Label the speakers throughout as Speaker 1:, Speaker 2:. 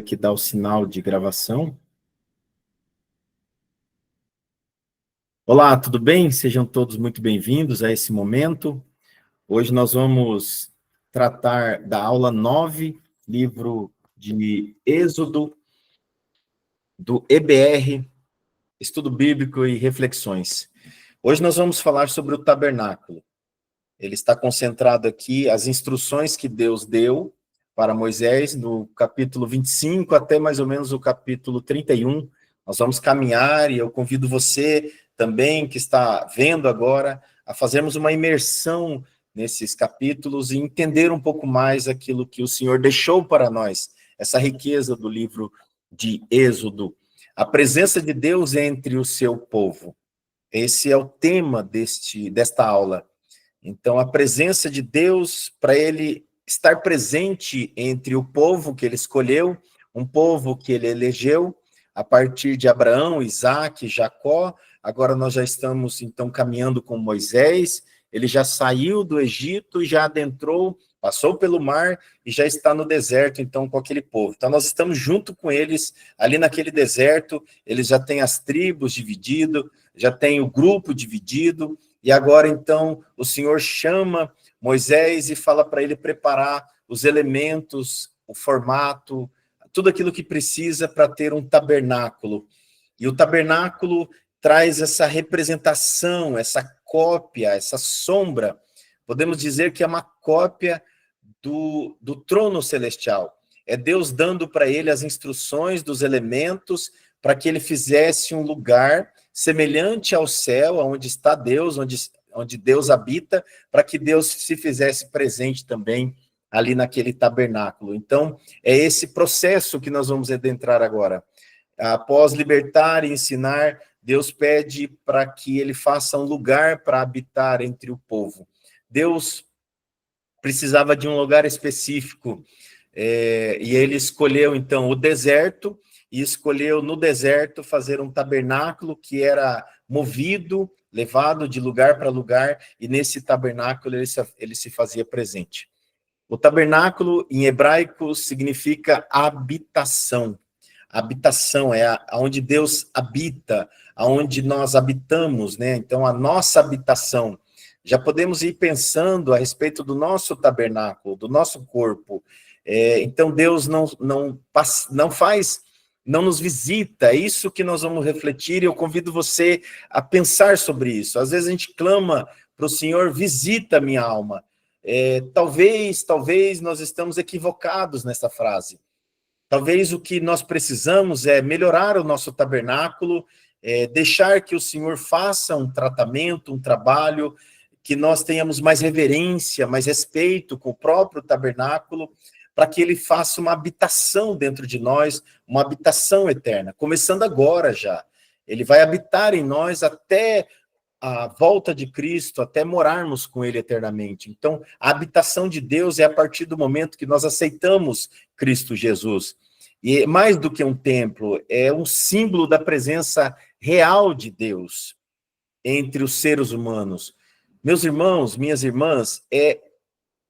Speaker 1: que dá o sinal de gravação. Olá, tudo bem? Sejam todos muito bem-vindos a esse momento. Hoje nós vamos tratar da aula 9, livro de Êxodo, do EBR, Estudo Bíblico e Reflexões. Hoje nós vamos falar sobre o tabernáculo. Ele está concentrado aqui, as instruções que Deus deu para Moisés, no capítulo 25 até mais ou menos o capítulo 31. Nós vamos caminhar e eu convido você também, que está vendo agora, a fazermos uma imersão nesses capítulos e entender um pouco mais aquilo que o Senhor deixou para nós, essa riqueza do livro de Êxodo. A presença de Deus entre o seu povo. Esse é o tema desta aula. Então, a presença de Deus, para ele estar presente entre o povo que ele escolheu, um povo que ele elegeu, a partir de Abraão, Isaac, Jacó. Agora nós já estamos, então, caminhando com Moisés. Ele já saiu do Egito e já adentrou, passou pelo mar e já está no deserto, então, com aquele povo. Então, nós estamos junto com eles, ali naquele deserto. Eles já têm as tribos divididas, já tem o grupo dividido. E agora, então, o Senhor chama Moisés e fala para ele preparar os elementos, o formato, tudo aquilo que precisa para ter um tabernáculo. E o tabernáculo traz essa representação, essa cópia, essa sombra. Podemos dizer que é uma cópia do trono celestial. É Deus dando para ele as instruções dos elementos para que ele fizesse um lugar semelhante ao céu, onde está Deus, onde Deus habita, para que Deus se fizesse presente também ali naquele tabernáculo. Então, é esse processo que nós vamos adentrar agora. Após libertar e ensinar, Deus pede para que ele faça um lugar para habitar entre o povo. Deus precisava de um lugar específico, e ele escolheu, então, o deserto, e escolheu no deserto fazer um tabernáculo que era movido, levado de lugar para lugar, e nesse tabernáculo ele se fazia presente. O tabernáculo, em hebraico, significa habitação. Habitação é onde Deus habita, aonde nós habitamos, né? Então, a nossa habitação. Já podemos ir pensando a respeito do nosso tabernáculo, do nosso corpo. Então, Deus não nos visita, é isso que nós vamos refletir, e eu convido você a pensar sobre isso. Às vezes a gente clama para o Senhor, visita minha alma. Talvez nós estamos equivocados nessa frase. Talvez o que nós precisamos é melhorar o nosso tabernáculo, deixar que o Senhor faça um tratamento, um trabalho, que nós tenhamos mais reverência, mais respeito com o próprio tabernáculo, para que ele faça uma habitação dentro de nós, uma habitação eterna, começando agora já. Ele vai habitar em nós até a volta de Cristo, até morarmos com ele eternamente. Então, a habitação de Deus é a partir do momento que nós aceitamos Cristo Jesus. E mais do que um templo, é um símbolo da presença real de Deus entre os seres humanos. Meus irmãos, minhas irmãs,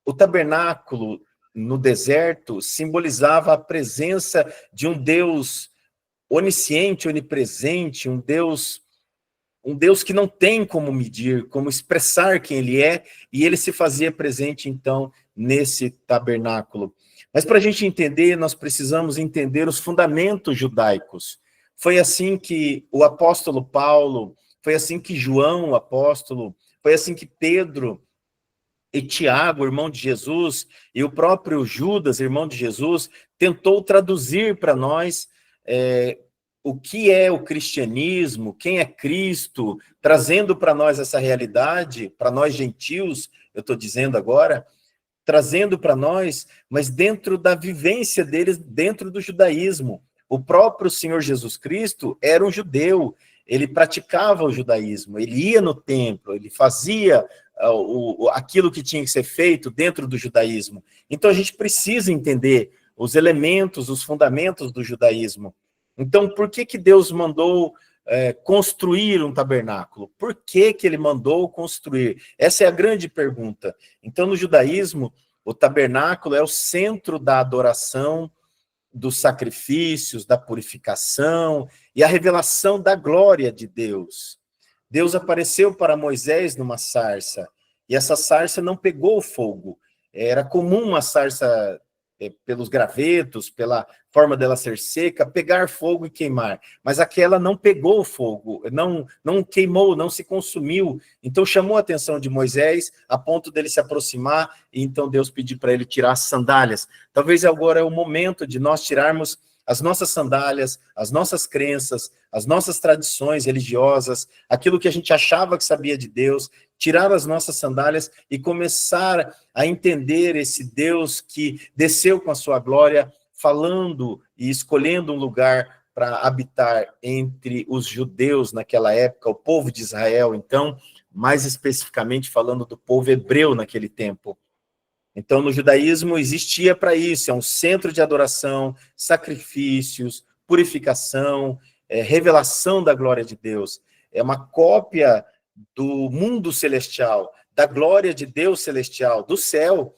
Speaker 1: o tabernáculo no deserto simbolizava a presença de um Deus onisciente, onipresente, um Deus que não tem como medir, como expressar quem ele é, e ele se fazia presente, então, nesse tabernáculo. Mas para a gente entender, nós precisamos entender os fundamentos judaicos. Foi assim que o apóstolo Paulo, foi assim que João, o apóstolo, foi assim que Pedro e Tiago, irmão de Jesus, e o próprio Judas, irmão de Jesus, tentou traduzir para nós o que é o cristianismo, quem é Cristo, trazendo para nós essa realidade, para nós gentios, eu estou dizendo agora, trazendo para nós, mas dentro da vivência deles, dentro do judaísmo. O próprio Senhor Jesus Cristo era um judeu, ele praticava o judaísmo, ele ia no templo, ele fazia aquilo que tinha que ser feito dentro do judaísmo. Então a gente precisa entender os elementos, os fundamentos do judaísmo. Então, por que Deus mandou construir um tabernáculo? Por que ele mandou construir? Essa é a grande pergunta. Então, no judaísmo, o tabernáculo é o centro da adoração dos sacrifícios, da purificação e a revelação da glória de Deus. Deus apareceu para Moisés numa sarça, e essa sarça não pegou fogo. Era comum uma sarça, pelos gravetos, pela forma dela ser seca, pegar fogo e queimar. Mas aquela não pegou fogo, não queimou, não se consumiu. Então chamou a atenção de Moisés, a ponto dele se aproximar, e então Deus pediu para ele tirar as sandálias. Talvez agora é o momento de nós tirarmos as nossas sandálias, as nossas crenças, as nossas tradições religiosas, aquilo que a gente achava que sabia de Deus, tirar as nossas sandálias e começar a entender esse Deus que desceu com a sua glória, falando e escolhendo um lugar para habitar entre os judeus naquela época, o povo de Israel, então, mais especificamente falando do povo hebreu naquele tempo. Então, no judaísmo existia para isso, é um centro de adoração, sacrifícios, purificação, revelação da glória de Deus. É uma cópia do mundo celestial, da glória de Deus celestial, do céu,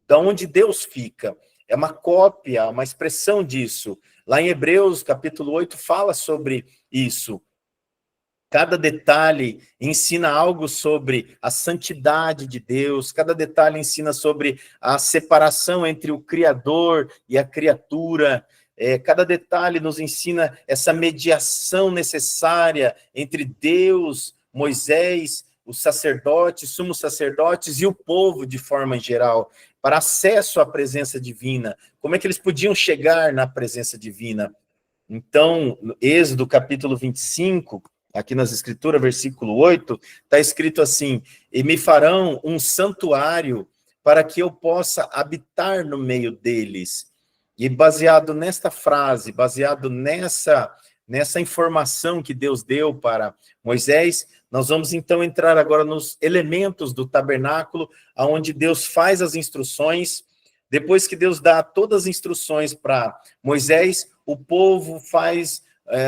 Speaker 1: da onde Deus fica. É uma cópia, uma expressão disso. Lá em Hebreus, capítulo 8, fala sobre isso. Cada detalhe ensina algo sobre a santidade de Deus, cada detalhe ensina sobre a separação entre o Criador e a criatura, cada detalhe nos ensina essa mediação necessária entre Deus, Moisés, os sacerdotes, sumos sacerdotes e o povo de forma geral, para acesso à presença divina. Como é que eles podiam chegar na presença divina? Então, no Êxodo capítulo 25, aqui nas escrituras, versículo 8, está escrito assim: e me farão um santuário para que eu possa habitar no meio deles. E baseado nesta frase, baseado nessa informação que Deus deu para Moisés, nós vamos então entrar agora nos elementos do tabernáculo, onde Deus faz as instruções. Depois que Deus dá todas as instruções para Moisés, o povo faz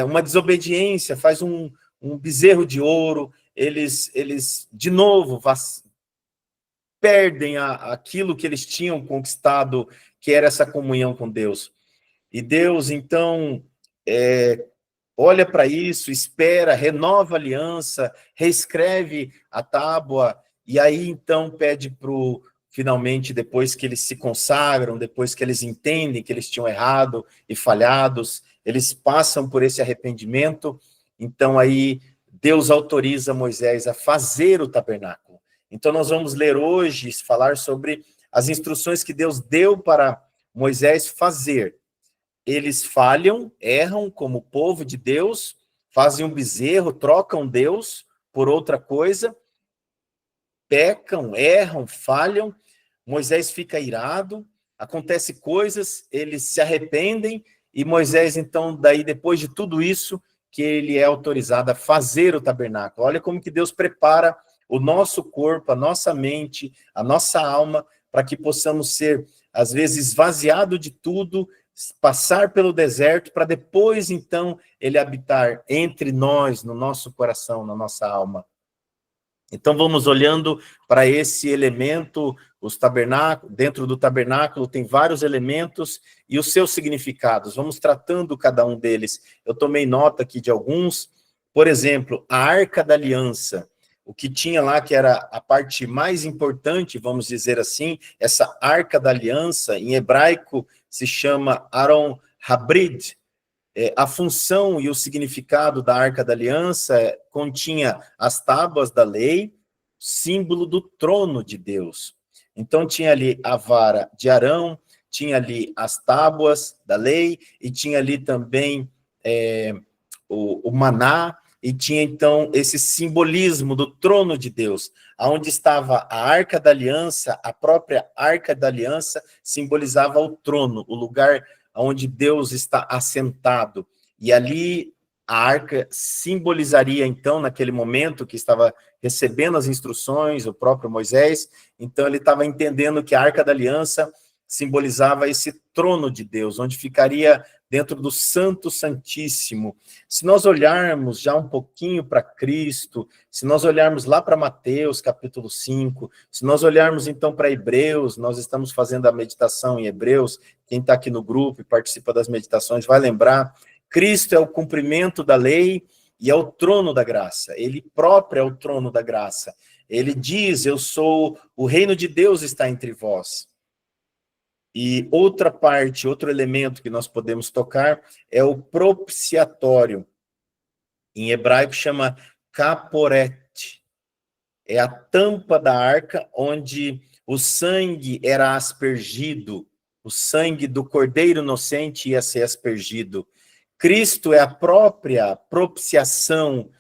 Speaker 1: uma desobediência, faz um bezerro de ouro, eles de novo perdem aquilo que eles tinham conquistado, que era essa comunhão com Deus. E Deus, então, olha para isso, espera, renova a aliança, reescreve a tábua, e aí, então, pede finalmente, depois que eles se consagram, depois que eles entendem que eles tinham errado e falhados, eles passam por esse arrependimento. Então, aí, Deus autoriza Moisés a fazer o tabernáculo. Então, nós vamos ler hoje, falar sobre as instruções que Deus deu para Moisés fazer. Eles falham, erram como povo de Deus, fazem um bezerro, trocam Deus por outra coisa, pecam, erram, falham, Moisés fica irado, acontece coisas, eles se arrependem, e Moisés, então, daí, depois de tudo isso, que ele é autorizado a fazer o tabernáculo. Olha como que Deus prepara o nosso corpo, a nossa mente, a nossa alma, para que possamos ser, às vezes, esvaziado de tudo, passar pelo deserto, para depois, então, ele habitar entre nós, no nosso coração, na nossa alma. Então, vamos olhando para esse elemento, dentro do tabernáculo tem vários elementos e os seus significados. Vamos tratando cada um deles. Eu tomei nota aqui de alguns. Por exemplo, a Arca da Aliança. O que tinha lá, que era a parte mais importante, vamos dizer assim, essa Arca da Aliança, em hebraico se chama Aron Habrid. A função e o significado da Arca da Aliança continha as tábuas da lei, símbolo do trono de Deus. Então tinha ali a vara de Arão, tinha ali as tábuas da lei, e tinha ali também o maná, e tinha então esse simbolismo do trono de Deus, aonde estava a Arca da Aliança, a própria Arca da Aliança simbolizava o trono, o lugar onde Deus está assentado. E ali a arca simbolizaria, então, naquele momento que estava recebendo as instruções, o próprio Moisés, então ele estava entendendo que a Arca da Aliança simbolizava esse trono de Deus, onde ficaria dentro do Santo Santíssimo. Se nós olharmos já um pouquinho para Cristo, se nós olharmos lá para Mateus, capítulo 5, se nós olharmos então para Hebreus, nós estamos fazendo a meditação em Hebreus, quem está aqui no grupo e participa das meditações vai lembrar, Cristo é o cumprimento da lei e é o trono da graça. Ele próprio é o trono da graça. Ele diz, eu sou, o reino de Deus está entre vós. E outra parte, outro elemento que nós podemos tocar é o propiciatório. Em hebraico chama caporet. É a tampa da arca onde o sangue era aspergido, o sangue do cordeiro inocente ia ser aspergido. Cristo é a própria propiciação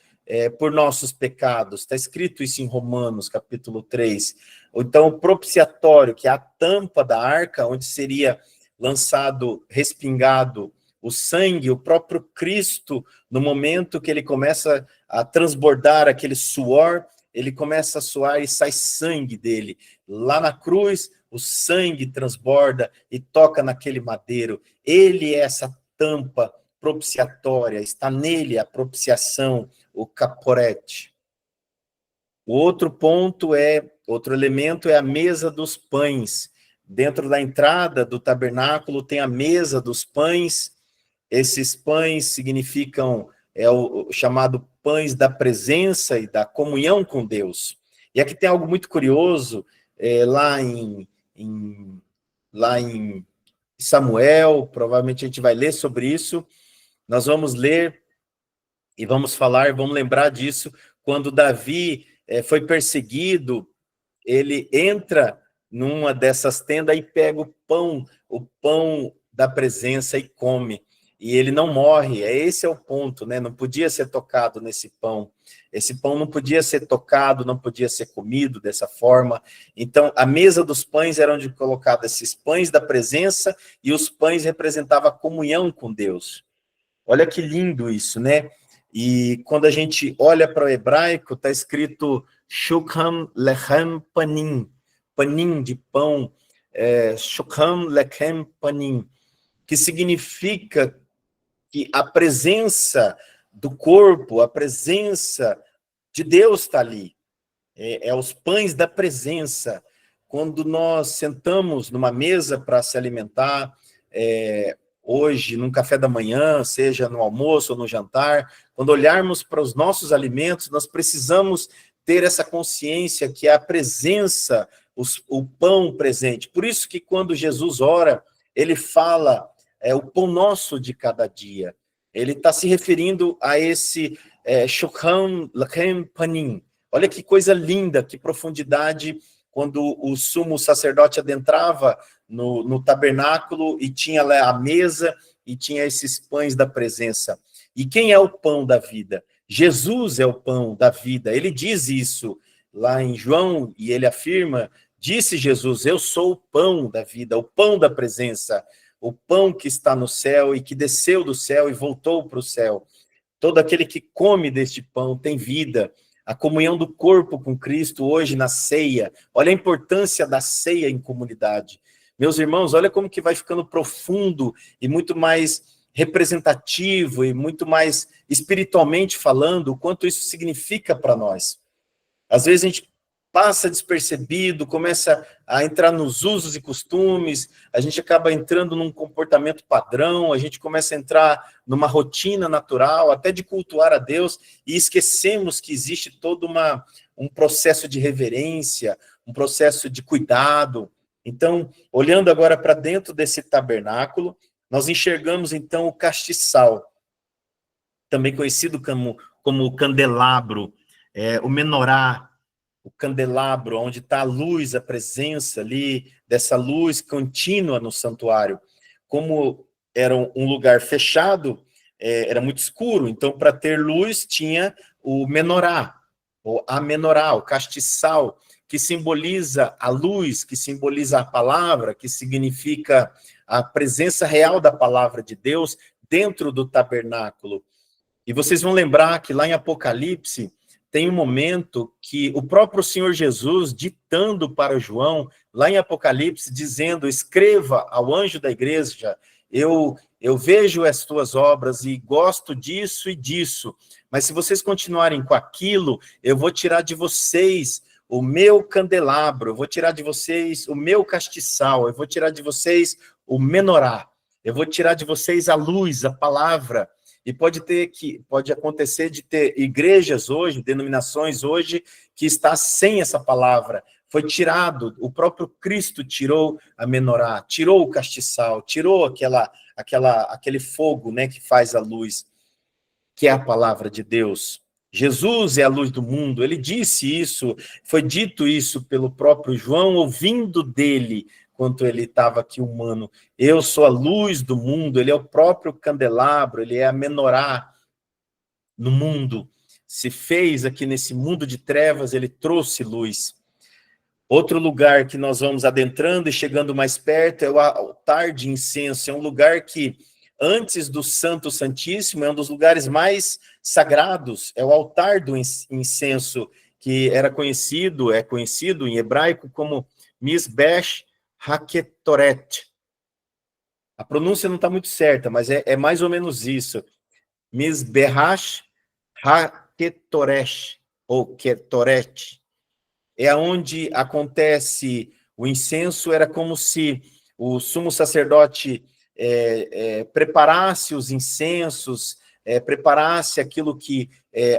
Speaker 1: por nossos pecados. Está escrito isso em Romanos, capítulo 3. Então, o propiciatório, que é a tampa da arca, onde seria lançado, respingado o sangue, o próprio Cristo, no momento que ele começa a transbordar aquele suor, ele começa a suar e sai sangue dele. Lá na cruz, o sangue transborda e toca naquele madeiro. Ele é essa tampa propiciatória, está nele a propiciação, o caporete. O outro ponto outro elemento é a mesa dos pães. Dentro da entrada do tabernáculo tem a mesa dos pães. Esses pães significam, o chamado pães da presença e da comunhão com Deus. E aqui tem algo muito curioso, lá em Samuel, provavelmente a gente vai ler sobre isso. Nós vamos ler e vamos falar, vamos lembrar disso, quando Davi foi perseguido, ele entra numa dessas tendas e pega o pão da presença e come. E ele não morre, esse é o ponto, né? Não podia ser tocado nesse pão. Esse pão não podia ser tocado, não podia ser comido dessa forma. Então, a mesa dos pães era onde colocavam esses pães da presença e os pães representavam a comunhão com Deus. Olha que lindo isso, né? E quando a gente olha para o hebraico, está escrito Shukam Lechem Panim, panim de pão, Shukam Lechem Panim, que significa que a presença do corpo, a presença de Deus está ali. Os pães da presença. Quando nós sentamos numa mesa para se alimentar, hoje, num café da manhã, seja no almoço ou no jantar, quando olharmos para os nossos alimentos, nós precisamos ter essa consciência que é a presença, o pão presente. Por isso que quando Jesus ora, ele fala, o pão nosso de cada dia. Ele está se referindo a esse Shulchan Lechem Panim. Olha que coisa linda, que profundidade, quando o sumo sacerdote adentrava no tabernáculo e tinha lá a mesa e tinha esses pães da presença. E quem é o pão da vida? Jesus é o pão da vida. Ele diz isso lá em João e ele afirma, disse Jesus, eu sou o pão da vida, o pão da presença, o pão que está no céu e que desceu do céu e voltou para o céu. Todo aquele que come deste pão tem vida. A comunhão do corpo com Cristo hoje na ceia. Olha a importância da ceia em comunidade. Meus irmãos, olha como que vai ficando profundo e muito mais representativo e muito mais espiritualmente falando o quanto isso significa para nós. Às vezes a gente passa despercebido, começa a entrar nos usos e costumes, a gente acaba entrando num comportamento padrão, a gente começa a entrar numa rotina natural, até de cultuar a Deus, e esquecemos que existe todo um processo de reverência, um processo de cuidado. Então, olhando agora para dentro desse tabernáculo, nós enxergamos então o castiçal, também conhecido como o candelabro, o menorá, o candelabro, onde está a luz, a presença ali, dessa luz contínua no santuário. Como era um lugar fechado, era muito escuro, então para ter luz tinha o menorá, ou a menorá, o castiçal, que simboliza a luz, que simboliza a palavra, que significa a presença real da palavra de Deus dentro do tabernáculo. E vocês vão lembrar que lá em Apocalipse tem um momento que o próprio Senhor Jesus, ditando para João, lá em Apocalipse, dizendo, escreva ao anjo da igreja, eu vejo as tuas obras e gosto disso e disso, mas se vocês continuarem com aquilo, eu vou tirar de vocês o meu candelabro, eu vou tirar de vocês o meu castiçal, eu vou tirar de vocês o menorá, eu vou tirar de vocês a luz, a palavra. E pode acontecer de ter igrejas hoje, denominações hoje, que está sem essa palavra. Foi tirado, o próprio Cristo tirou a menorá, tirou o castiçal, tirou aquele fogo, né, que faz a luz, que é a palavra de Deus. Jesus é a luz do mundo, ele disse isso, foi dito isso pelo próprio João, ouvindo dele, quando ele estava aqui humano. Eu sou a luz do mundo, ele é o próprio candelabro, ele é a menorá no mundo. Se fez aqui nesse mundo de trevas, ele trouxe luz. Outro lugar que nós vamos adentrando e chegando mais perto é o altar de incenso. É um lugar que, antes do Santo Santíssimo, é um dos lugares mais sagrados. É o altar do incenso, que é conhecido em hebraico como Mizbeach Haketoret. A pronúncia não está muito certa, mas é mais ou menos isso. Mizbeach Haketoret, ou Ketoret. É onde acontece o incenso, era como se o sumo sacerdote preparasse os incensos, preparasse aquilo que,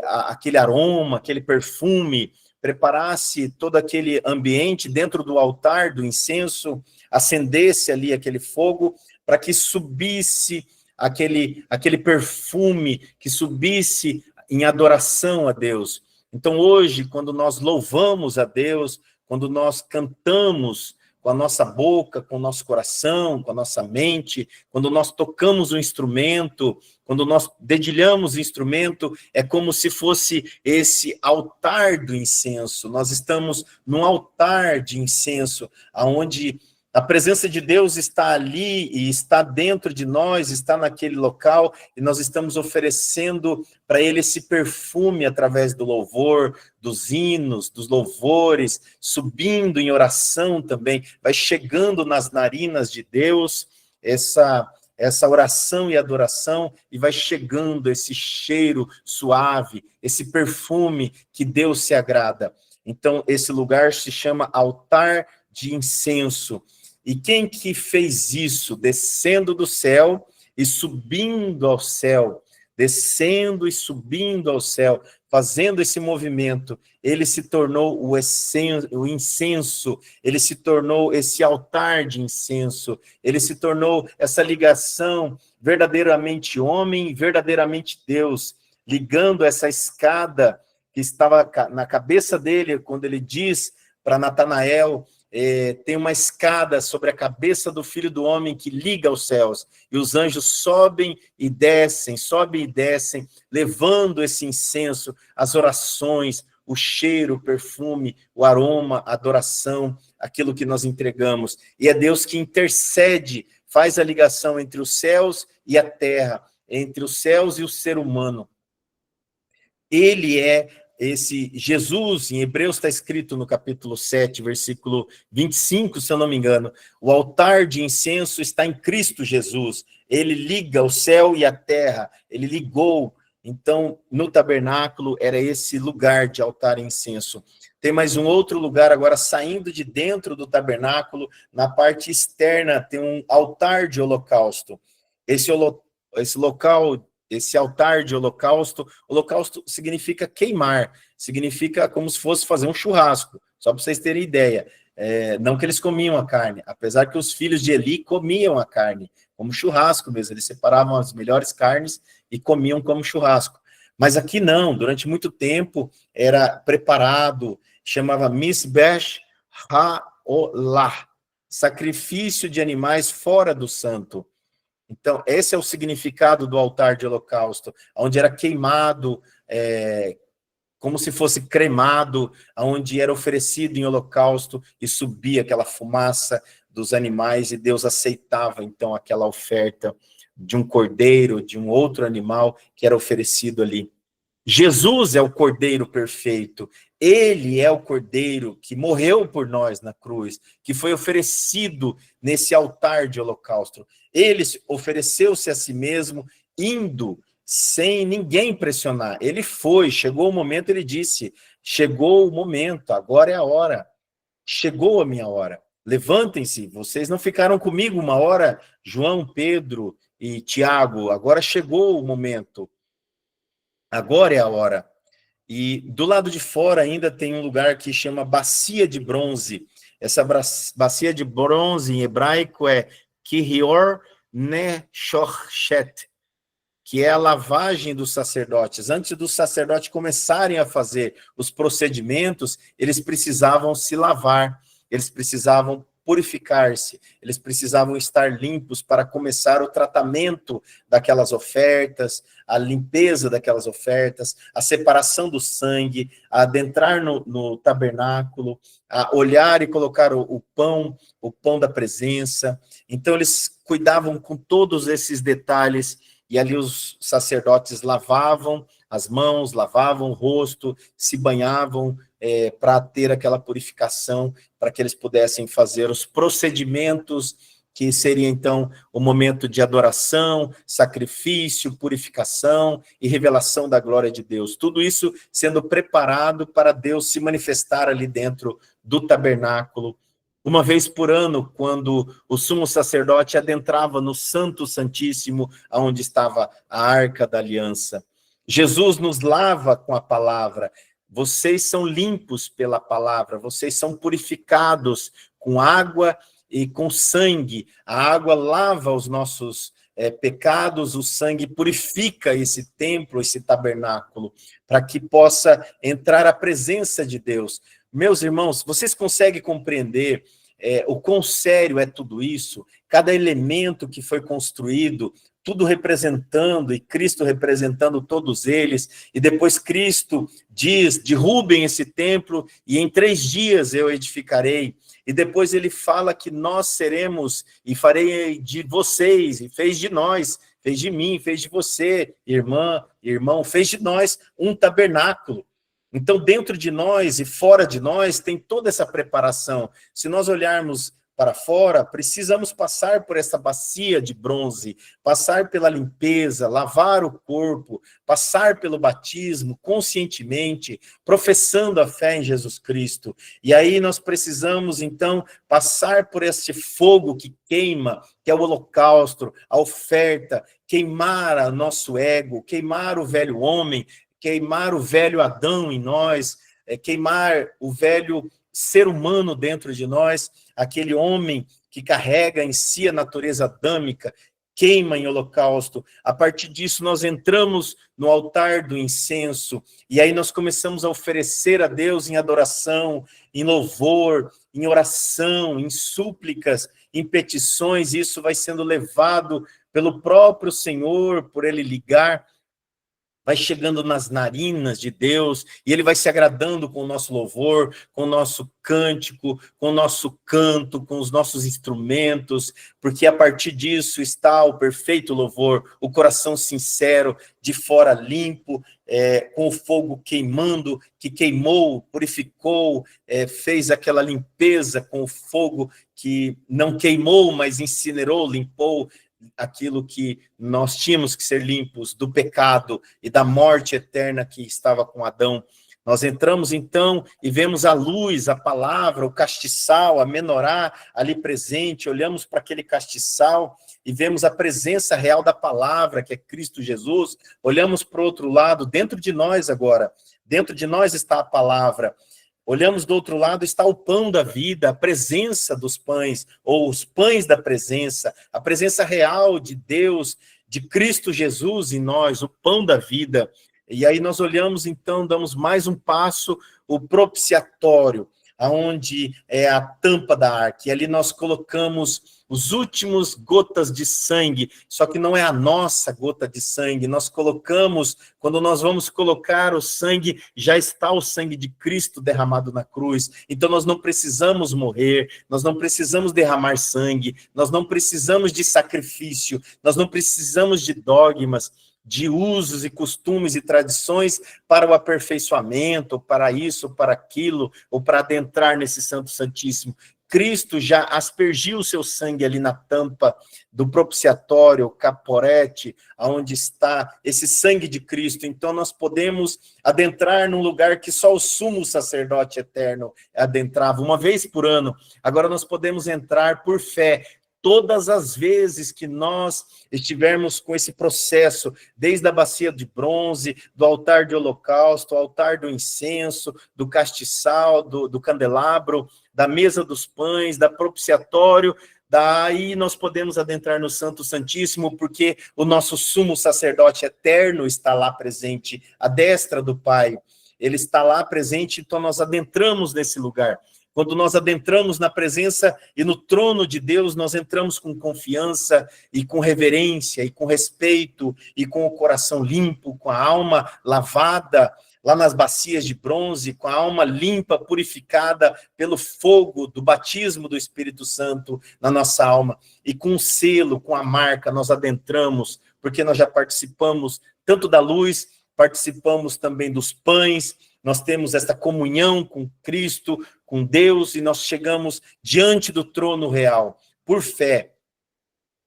Speaker 1: aquele aroma, aquele perfume, preparasse todo aquele ambiente dentro do altar do incenso, acendesse ali aquele fogo, para que subisse aquele perfume, que subisse em adoração a Deus. Então hoje, quando nós louvamos a Deus, quando nós cantamos com a nossa boca, com o nosso coração, com a nossa mente, quando nós tocamos o instrumento, quando nós dedilhamos o instrumento, é como se fosse esse altar do incenso. Nós estamos num altar de incenso, onde a presença de Deus está ali e está dentro de nós, está naquele local, e nós estamos oferecendo para Ele esse perfume através do louvor, dos hinos, dos louvores, subindo em oração também, vai chegando nas narinas de Deus essa oração e adoração, e vai chegando esse cheiro suave, esse perfume que Deus se agrada. Então, esse lugar se chama altar de incenso. E quem que fez isso? Descendo do céu e subindo ao céu, descendo e subindo ao céu, fazendo esse movimento, ele se tornou o incenso, ele se tornou esse altar de incenso, ele se tornou essa ligação verdadeiramente homem, verdadeiramente Deus, ligando essa escada que estava na cabeça dele, quando ele diz para Natanael, tem uma escada sobre a cabeça do Filho do Homem que liga aos céus, e os anjos sobem e descem, levando esse incenso, as orações, o cheiro, o perfume, o aroma, a adoração, aquilo que nós entregamos. E é Deus que intercede, faz a ligação entre os céus e a terra, entre os céus e o ser humano. Ele é esse Jesus, em Hebreus está escrito no capítulo 7, versículo 25, se eu não me engano, o altar de incenso está em Cristo Jesus, ele liga o céu e a terra, ele ligou. Então, no tabernáculo, era esse lugar de altar e incenso. Tem mais um outro lugar agora, saindo de dentro do tabernáculo, na parte externa, tem um altar de holocausto. Esse local, esse altar de holocausto significa queimar, significa como se fosse fazer um churrasco, só para vocês terem ideia. Não que eles comiam a carne, apesar que os filhos de Eli comiam a carne, como churrasco mesmo, eles separavam as melhores carnes e comiam como churrasco. Mas aqui não, durante muito tempo era preparado, chamava Mizbeach HaOlah, sacrifício de animais fora do santo. Então, esse é o significado do altar de holocausto, onde era queimado, como se fosse cremado, onde era oferecido em holocausto e subia aquela fumaça dos animais, e Deus aceitava, então, aquela oferta de um cordeiro, de um outro animal que era oferecido ali. Jesus é o Cordeiro perfeito. Ele é o Cordeiro que morreu por nós na cruz, que foi oferecido nesse altar de holocausto. Ele ofereceu-se a si mesmo, indo sem ninguém pressionar. Ele foi, chegou o momento, ele disse, chegou o momento, agora é a hora. Chegou a minha hora. Levantem-se, vocês não ficaram comigo uma hora, João, Pedro e Tiago, agora chegou o momento. Agora é a hora. E do lado de fora ainda tem um lugar que chama Bacia de Bronze. Essa bacia de bronze em hebraico é Kihior Neshochet, que é a lavagem dos sacerdotes. Antes dos sacerdotes começarem a fazer os procedimentos, eles precisavam se lavar, eles precisavam purificar-se, eles precisavam estar limpos para começar o tratamento daquelas ofertas, a limpeza daquelas ofertas, a separação do sangue, a adentrar no tabernáculo, a olhar e colocar o pão da presença. Então eles cuidavam com todos esses detalhes, e ali os sacerdotes lavavam as mãos, lavavam o rosto, se banhavam para ter aquela purificação, para que eles pudessem fazer os procedimentos, que seria então o momento de adoração, sacrifício, purificação e revelação da glória de Deus. Tudo isso sendo preparado para Deus se manifestar ali dentro do tabernáculo, uma vez por ano, quando o sumo sacerdote adentrava no Santo Santíssimo, onde estava a Arca da Aliança. Jesus nos lava com a palavra. Vocês são limpos pela palavra, vocês são purificados com água e com sangue. A água lava os nossos pecados, o sangue purifica esse templo, esse tabernáculo, para que possa entrar a presença de Deus. Meus irmãos, vocês conseguem compreender o quão sério é tudo isso? Cada elemento que foi construído, tudo representando, e Cristo representando todos eles, e depois Cristo diz, derrubem esse templo, e em 3 dias eu edificarei. E depois ele fala que nós seremos, e farei de vocês, e fez de nós, fez de mim, fez de você, irmã, irmão, fez de nós um tabernáculo. Então, dentro de nós e fora de nós, tem toda essa preparação. Se nós olharmos para fora, precisamos passar por essa bacia de bronze, passar pela limpeza, lavar o corpo, passar pelo batismo conscientemente, professando a fé em Jesus Cristo. E aí nós precisamos, então, passar por esse fogo que queima, que é o holocausto, a oferta, queimar o nosso ego, queimar o velho homem, queimar o velho Adão em nós, queimar o velho ser humano dentro de nós, aquele homem que carrega em si a natureza adâmica, queima em holocausto. A partir disso, nós entramos no altar do incenso, e aí nós começamos a oferecer a Deus em adoração, em louvor, em oração, em súplicas, em petições, e isso vai sendo levado pelo próprio Senhor, por Ele ligar, vai chegando nas narinas de Deus, e Ele vai se agradando com o nosso louvor, com o nosso cântico, com o nosso canto, com os nossos instrumentos, porque a partir disso está o perfeito louvor, o coração sincero, de fora limpo, com o fogo queimando, que queimou, purificou, fez aquela limpeza com o fogo que não queimou, mas incinerou, limpou, aquilo que nós tínhamos que ser limpos do pecado e da morte eterna que estava com Adão. Nós entramos então e vemos a luz, a palavra, o castiçal, a menorá ali presente, olhamos para aquele castiçal e vemos a presença real da palavra, que é Cristo Jesus. Olhamos para o outro lado, dentro de nós agora, dentro de nós está a palavra. Olhamos do outro lado, está o pão da vida, a presença dos pães, ou os pães da presença, a presença real de Deus, de Cristo Jesus em nós, o pão da vida. E aí nós olhamos, então, damos mais um passo, o propiciatório, aonde é a tampa da arca, e ali nós colocamos os últimos gotas de sangue, só que não é a nossa gota de sangue, nós colocamos, quando nós vamos colocar o sangue, já está o sangue de Cristo derramado na cruz, então nós não precisamos morrer, nós não precisamos derramar sangue, nós não precisamos de sacrifício, nós não precisamos de dogmas. de usos e costumes e tradições para o aperfeiçoamento, para isso, para aquilo, ou para adentrar nesse Santo Santíssimo. Cristo já aspergiu o seu sangue ali na tampa do propiciatório, caporete, onde está esse sangue de Cristo. Então nós podemos adentrar num lugar que só o sumo sacerdote eterno adentrava uma vez por ano. Agora nós podemos entrar por fé. Todas as vezes que nós estivermos com esse processo, desde a bacia de bronze, do altar de holocausto, altar do incenso, do castiçal, do candelabro, da mesa dos pães, da propiciatório, daí nós podemos adentrar no Santo Santíssimo, porque o nosso sumo sacerdote eterno está lá presente, à destra do Pai. Ele está lá presente, então nós adentramos nesse lugar. Quando nós adentramos na presença e no trono de Deus, nós entramos com confiança e com reverência e com respeito e com o coração limpo, com a alma lavada, lá nas bacias de bronze, com a alma limpa, purificada pelo fogo do batismo do Espírito Santo na nossa alma. E com o selo, com a marca, nós adentramos, porque nós já participamos tanto da luz, participamos também dos pães, nós temos esta comunhão com Cristo, com Deus, e nós chegamos diante do trono real, por fé.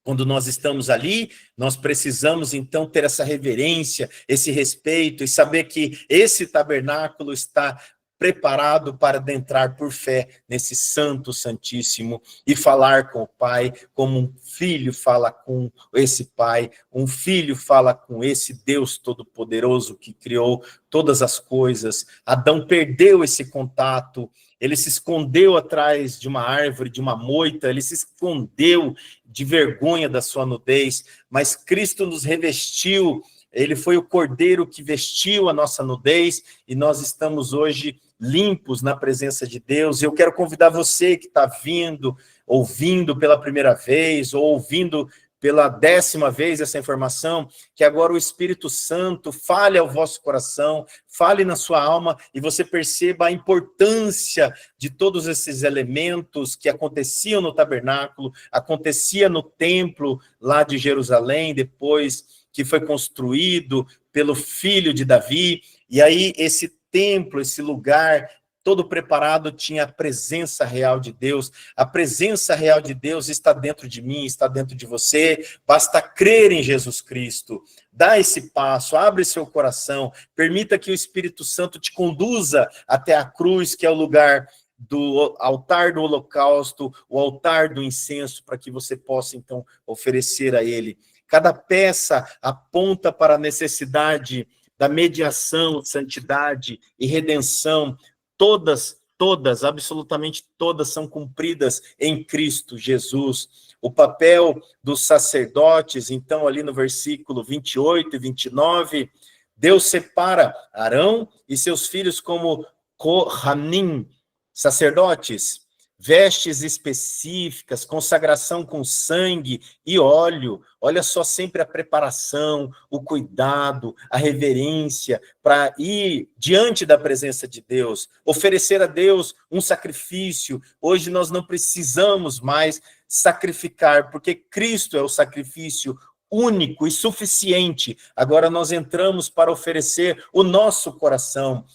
Speaker 1: Quando nós estamos ali, nós precisamos, então, ter essa reverência, esse respeito, e saber que esse tabernáculo está preparado para adentrar por fé nesse Santo Santíssimo e falar com o Pai, como um filho fala com esse Pai, um filho fala com esse Deus Todo-Poderoso que criou todas as coisas. Adão perdeu esse contato, ele se escondeu atrás de uma árvore, de uma moita, ele se escondeu de vergonha da sua nudez, mas Cristo nos revestiu, ele foi o cordeiro que vestiu a nossa nudez, e nós estamos hoje limpos na presença de Deus. Eu quero convidar você que está vindo, ouvindo pela primeira vez, ou ouvindo pela 10ª vez essa informação, que agora o Espírito Santo fale ao vosso coração, fale na sua alma, e você perceba a importância de todos esses elementos que aconteciam no tabernáculo, acontecia no templo lá de Jerusalém, depois que foi construído pelo filho de Davi, e aí esse templo, esse lugar todo preparado, tinha a presença real de Deus. A presença real de Deus está dentro de mim, está dentro de você. Basta crer em Jesus Cristo. Dá esse passo, abre seu coração, permita que o Espírito Santo te conduza até a cruz, que é o lugar do altar do holocausto, o altar do incenso, para que você possa, então, oferecer a ele. Cada peça aponta para a necessidade da mediação, santidade e redenção. Todas, absolutamente todas são cumpridas em Cristo Jesus. O papel dos sacerdotes, então, ali no versículo 28 e 29, Deus separa Arão e seus filhos como Kohanim, sacerdotes, vestes específicas, consagração com sangue e óleo. Olha só, sempre a preparação, o cuidado, a reverência para ir diante da presença de Deus, oferecer a Deus um sacrifício. Hoje nós não precisamos mais sacrificar, porque Cristo é o sacrifício único e suficiente. Agora nós entramos para oferecer o nosso coração,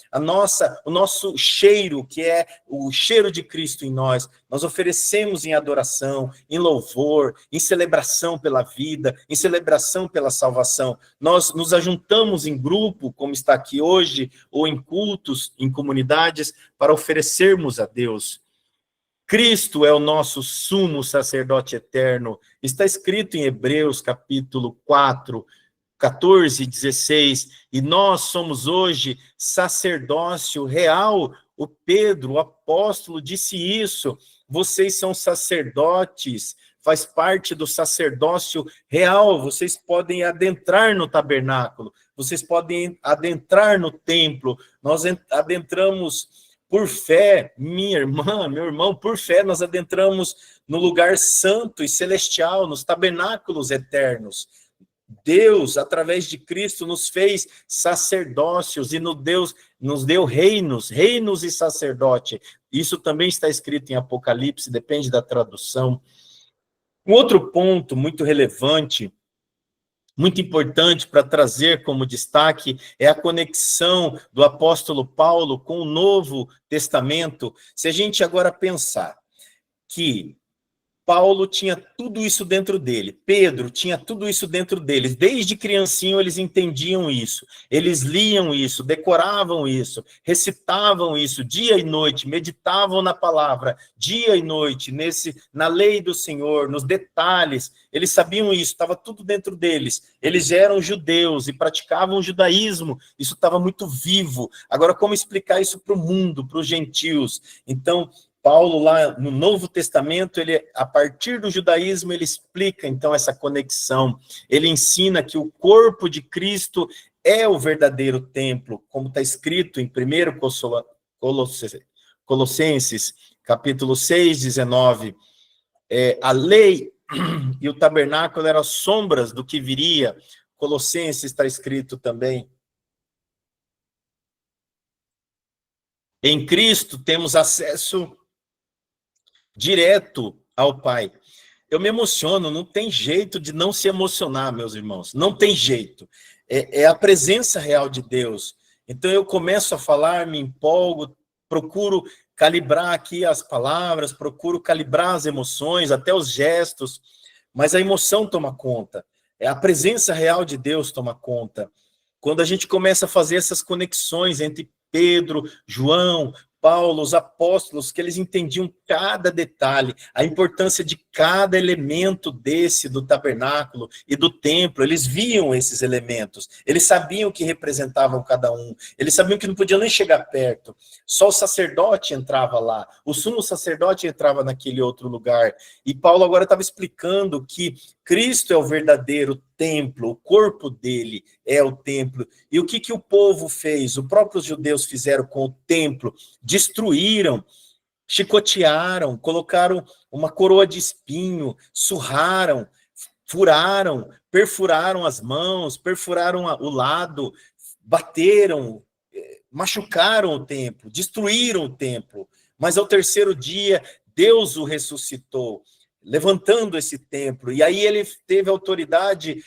Speaker 1: o nosso cheiro, que é o cheiro de Cristo em nós. Nós oferecemos em adoração, em louvor, em celebração pela vida, em celebração pela salvação. Nós nos ajuntamos em grupo, como está aqui hoje, ou em cultos, em comunidades, para oferecermos a Deus. Cristo é o nosso sumo sacerdote eterno. Está escrito em Hebreus, capítulo 4, 14 e 16. E nós somos hoje sacerdócio real. O Pedro, o apóstolo, disse isso. Vocês são sacerdotes, faz parte do sacerdócio real. Vocês podem adentrar no tabernáculo, vocês podem adentrar no templo. Nós adentramos por fé, minha irmã, meu irmão, por fé nós adentramos no lugar santo e celestial, nos tabernáculos eternos. Deus, através de Cristo, nos fez sacerdócios e nos deu reinos e sacerdote. Isso também está escrito em Apocalipse, depende da tradução. Um outro ponto muito relevante muito importante para trazer como destaque é a conexão do apóstolo Paulo com o Novo Testamento. Se a gente agora pensar que Paulo tinha tudo isso dentro dele, Pedro tinha tudo isso dentro deles, desde criancinho eles entendiam isso, eles liam isso, decoravam isso, recitavam isso dia e noite, meditavam na palavra dia e noite, na lei do Senhor, nos detalhes, eles sabiam isso, estava tudo dentro deles, eles eram judeus e praticavam o judaísmo, isso estava muito vivo. Agora, como explicar isso para o mundo, para os gentios? Então, Paulo, lá no Novo Testamento, a partir do judaísmo, ele explica, então, essa conexão. Ele ensina que o corpo de Cristo é o verdadeiro templo, como está escrito em 1 Colossenses, capítulo 6, 19. A lei e o tabernáculo eram sombras do que viria. Colossenses está escrito também. Em Cristo temos acesso direto ao Pai. Eu me emociono, não tem jeito de não se emocionar, meus irmãos, não tem jeito. É a presença real de Deus. Então eu começo a falar, me empolgo, procuro calibrar aqui as palavras, procuro calibrar as emoções, até os gestos, mas a emoção toma conta. A presença real de Deus toma conta. Quando a gente começa a fazer essas conexões entre Pedro, João, Paulo, os apóstolos, que eles entendiam cada detalhe, a importância de cada elemento do tabernáculo e do templo, eles viam esses elementos, eles sabiam que representavam cada um, eles sabiam que não podiam nem chegar perto, só o sacerdote entrava lá, o sumo sacerdote entrava naquele outro lugar, e Paulo agora estava explicando que Cristo é o verdadeiro templo, o corpo dele é o templo. E o que o povo fez? Os próprios judeus fizeram com o templo? Destruíram, chicotearam, colocaram uma coroa de espinho, surraram, furaram, perfuraram as mãos, perfuraram o lado, bateram, machucaram o templo, destruíram o templo. Mas ao terceiro dia, Deus o ressuscitou, levantando esse templo, e aí ele teve autoridade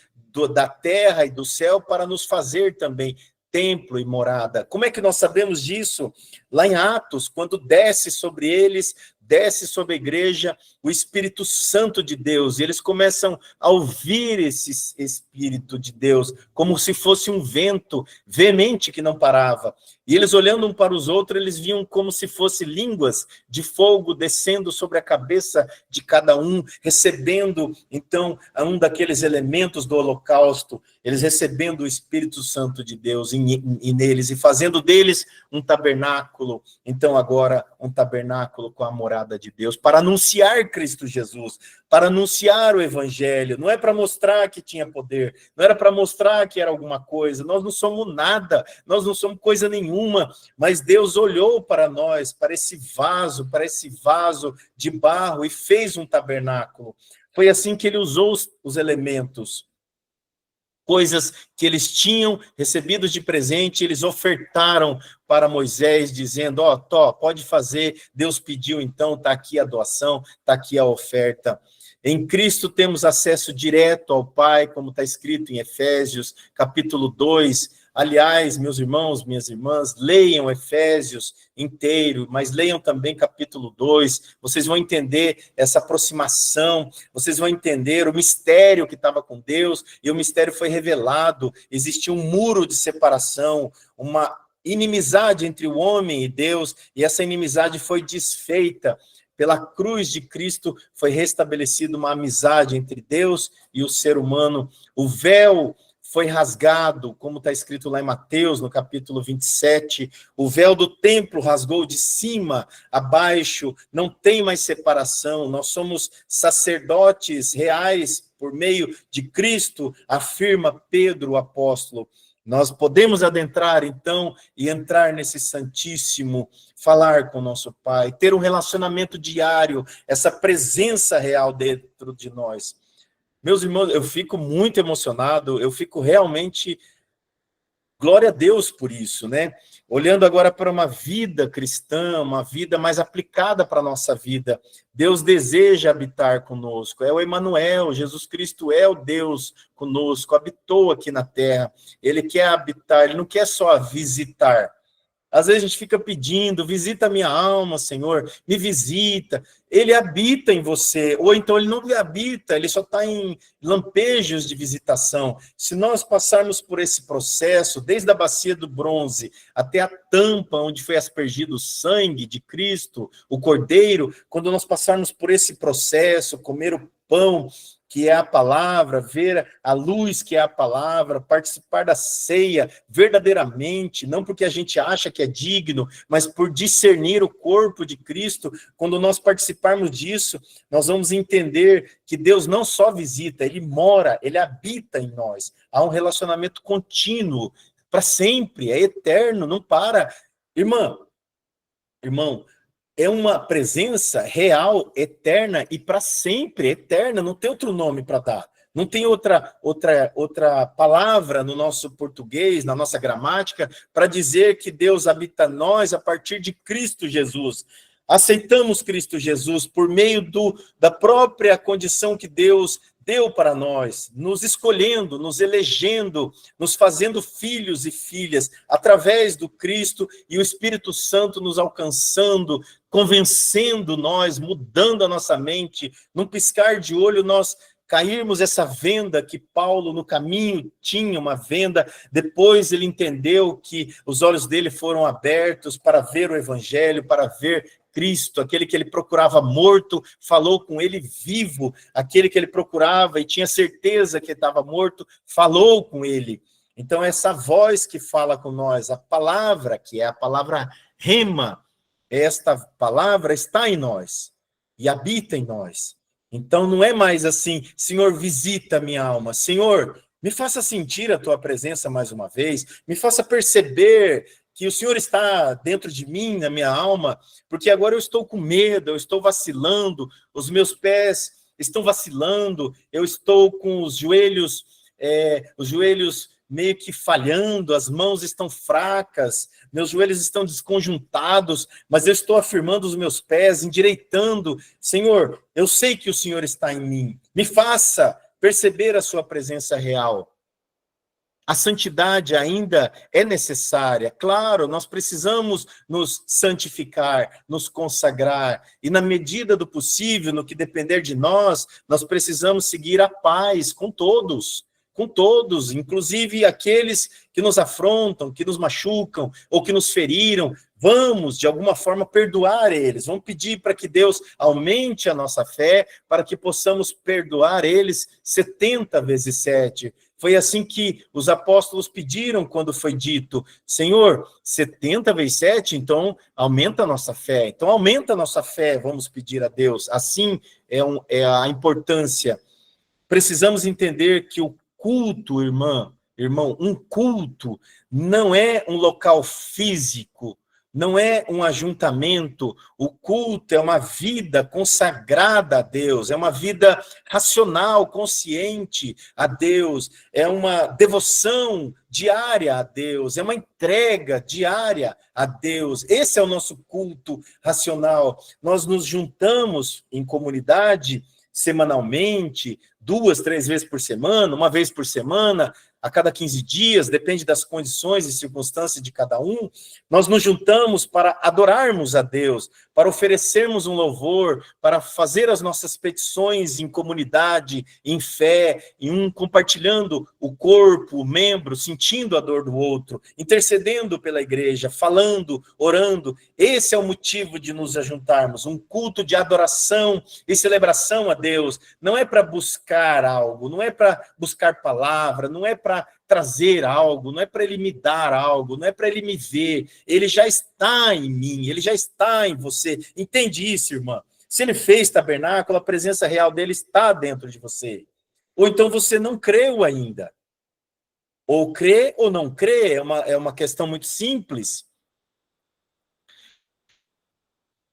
Speaker 1: da terra e do céu para nos fazer também templo e morada. Como é que nós sabemos disso? Lá em Atos, quando desce sobre eles, desce sobre a igreja o Espírito Santo de Deus, e eles começam a ouvir esse Espírito de Deus, como se fosse um vento veemente que não parava. E eles olhando um para os outros, eles viam como se fosse línguas de fogo descendo sobre a cabeça de cada um, recebendo, então, um daqueles elementos do holocausto, eles recebendo o Espírito Santo de Deus e neles, e fazendo deles um tabernáculo, então agora um tabernáculo com a morada de Deus, para anunciar Cristo Jesus, para anunciar o Evangelho, não é para mostrar que tinha poder, não era para mostrar que era alguma coisa, nós não somos nada, nós não somos coisa nenhuma, mas Deus olhou para nós, para esse vaso de barro e fez um tabernáculo. Foi assim que ele usou os elementos, coisas que eles tinham recebido de presente, eles ofertaram para Moisés, dizendo, pode fazer, Deus pediu, então, está aqui a doação, está aqui a oferta. Em Cristo temos acesso direto ao Pai, como está escrito em Efésios, capítulo 2. Aliás, meus irmãos, minhas irmãs, leiam Efésios inteiro, mas leiam também capítulo 2, vocês vão entender essa aproximação, vocês vão entender o mistério que estava com Deus, e o mistério foi revelado, existia um muro de separação, uma inimizade entre o homem e Deus, e essa inimizade foi desfeita. Pela cruz de Cristo foi restabelecida uma amizade entre Deus e o ser humano. O véu foi rasgado, como está escrito lá em Mateus, no capítulo 27. O véu do templo rasgou de cima a baixo, não tem mais separação. Nós somos sacerdotes reais por meio de Cristo, afirma Pedro, o apóstolo. Nós podemos adentrar, então, e entrar nesse Santíssimo, falar com o nosso Pai, ter um relacionamento diário, essa presença real dentro de nós. Meus irmãos, eu fico muito emocionado, eu fico realmente glória a Deus por isso, né? Olhando agora para uma vida cristã, uma vida mais aplicada para a nossa vida, Deus deseja habitar conosco, é o Emanuel, Jesus Cristo é o Deus conosco, habitou aqui na terra, ele quer habitar, ele não quer só visitar. Às vezes a gente fica pedindo, visita a minha alma, Senhor, me visita. Ele habita em você, ou então ele não habita, ele só está em lampejos de visitação. Se nós passarmos por esse processo, desde a bacia do bronze até a tampa onde foi aspergido o sangue de Cristo, o Cordeiro, quando nós passarmos por esse processo, comer o pão, que é a palavra, ver a luz que é a palavra, participar da ceia verdadeiramente, não porque a gente acha que é digno, mas por discernir o corpo de Cristo. Quando nós participarmos disso, nós vamos entender que Deus não só visita, ele mora, ele habita em nós. Há um relacionamento contínuo, para sempre, é eterno, não para. Irmão, é uma presença real, eterna e para sempre, eterna, não tem outro nome para dar. Não tem outra palavra no nosso português, na nossa gramática, para dizer que Deus habita nós a partir de Cristo Jesus. Aceitamos Cristo Jesus por meio da própria condição que Deus deu para nós, nos escolhendo, nos elegendo, nos fazendo filhos e filhas, através do Cristo e o Espírito Santo nos alcançando, convencendo nós, mudando a nossa mente. Num piscar de olho, nós cairmos essa venda que Paulo no caminho tinha uma venda, depois ele entendeu que os olhos dele foram abertos para ver o evangelho, para ver Cristo, aquele que ele procurava morto, falou com ele vivo, aquele que ele procurava e tinha certeza que estava morto, falou com ele. Então essa voz que fala com nós, a palavra, que é a palavra rema, esta palavra está em nós e habita em nós. Então não é mais assim, Senhor, visita a minha alma, Senhor, me faça sentir a tua presença mais uma vez, me faça perceber que o Senhor está dentro de mim, na minha alma, porque agora eu estou com medo, eu estou vacilando, os meus pés estão vacilando, eu estou com os joelhos meio que falhando, as mãos estão fracas, meus joelhos estão desconjuntados, mas eu estou afirmando os meus pés, endireitando. Senhor, eu sei que o Senhor está em mim, me faça perceber a sua presença real. A santidade ainda é necessária, claro, nós precisamos nos santificar, nos consagrar, e na medida do possível, no que depender de nós, nós precisamos seguir a paz com todos, inclusive aqueles que nos afrontam, que nos machucam, ou que nos feriram. Vamos, de alguma forma, perdoar eles, vamos pedir para que Deus aumente a nossa fé, para que possamos perdoar eles 70 vezes 7. Foi assim que os apóstolos pediram quando foi dito, Senhor, 70 vezes 7, então aumenta a nossa fé. Então aumenta a nossa fé, vamos pedir a Deus. Assim é a importância. Precisamos entender que o culto, irmão, um culto não é um local físico, não é um ajuntamento. O culto é uma vida consagrada a Deus, é uma vida racional, consciente a Deus, é uma devoção diária a Deus, é uma entrega diária a Deus. Esse é o nosso culto racional. Nós nos juntamos em comunidade semanalmente, 2, 3 vezes por semana, uma vez por semana, a cada 15 dias, depende das condições e circunstâncias de cada um. Nós nos juntamos para adorarmos a Deus, para oferecermos um louvor, para fazer as nossas petições em comunidade, em fé, em um compartilhando o corpo, o membro, sentindo a dor do outro, intercedendo pela igreja, falando, orando. Esse é o motivo de nos ajuntarmos, um culto de adoração e celebração a Deus. Não é para buscar algo, não é para buscar palavra, não é para trazer algo, não é para ele me dar algo, não é para ele me ver, ele já está em mim, ele já está em você. Entende isso, irmã? Se ele fez tabernáculo, a presença real dele está dentro de você. Ou então você não creu ainda. Ou crê ou não crê, é uma questão muito simples.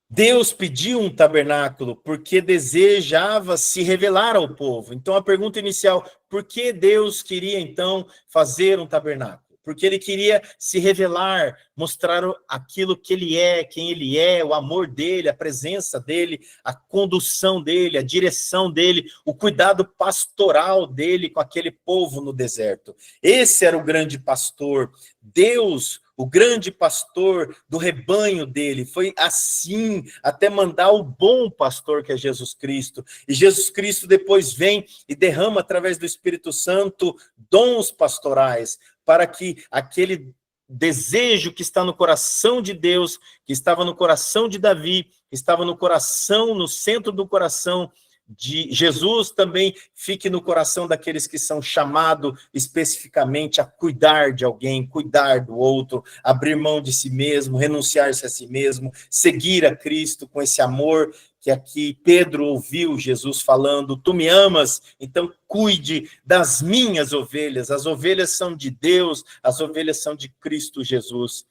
Speaker 1: Deus pediu um tabernáculo porque desejava se revelar ao povo. Então a pergunta inicial, por que Deus queria então fazer um tabernáculo? porque ele queria se revelar, mostrar aquilo que ele é, quem ele é, o amor dele, a presença dele, a condução dele, a direção dele, o cuidado pastoral dele com aquele povo no deserto. Esse era o grande pastor, Deus, o grande pastor do rebanho dele. Foi assim até mandar o bom pastor, que é Jesus Cristo. E Jesus Cristo depois vem e derrama através do Espírito Santo dons pastorais, para que aquele desejo que está no coração de Deus, que estava no coração de Davi, que estava no coração, no centro do coração de Jesus, também fique no coração daqueles que são chamados especificamente a cuidar de alguém, cuidar do outro, abrir mão de si mesmo, renunciar-se a si mesmo, seguir a Cristo com esse amor que aqui Pedro ouviu Jesus falando: tu me amas, então cuide das minhas ovelhas. As ovelhas são de Deus, as ovelhas são de Cristo Jesus.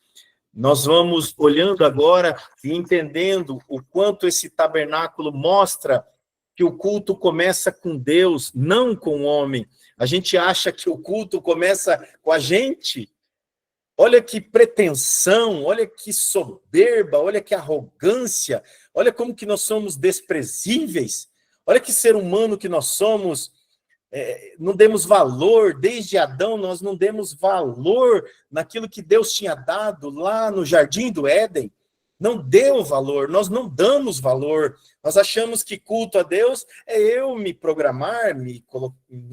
Speaker 1: Nós vamos olhando agora e entendendo o quanto esse tabernáculo mostra que o culto começa com Deus, não com o homem. A gente acha que o culto começa com a gente. Olha que pretensão, olha que soberba, olha que arrogância, olha como que nós somos desprezíveis, olha que ser humano que nós somos. Não demos valor, desde Adão nós não demos valor naquilo que Deus tinha dado lá no Jardim do Éden. Não deu valor, nós não damos valor. Nós achamos que culto a Deus é eu me programar, me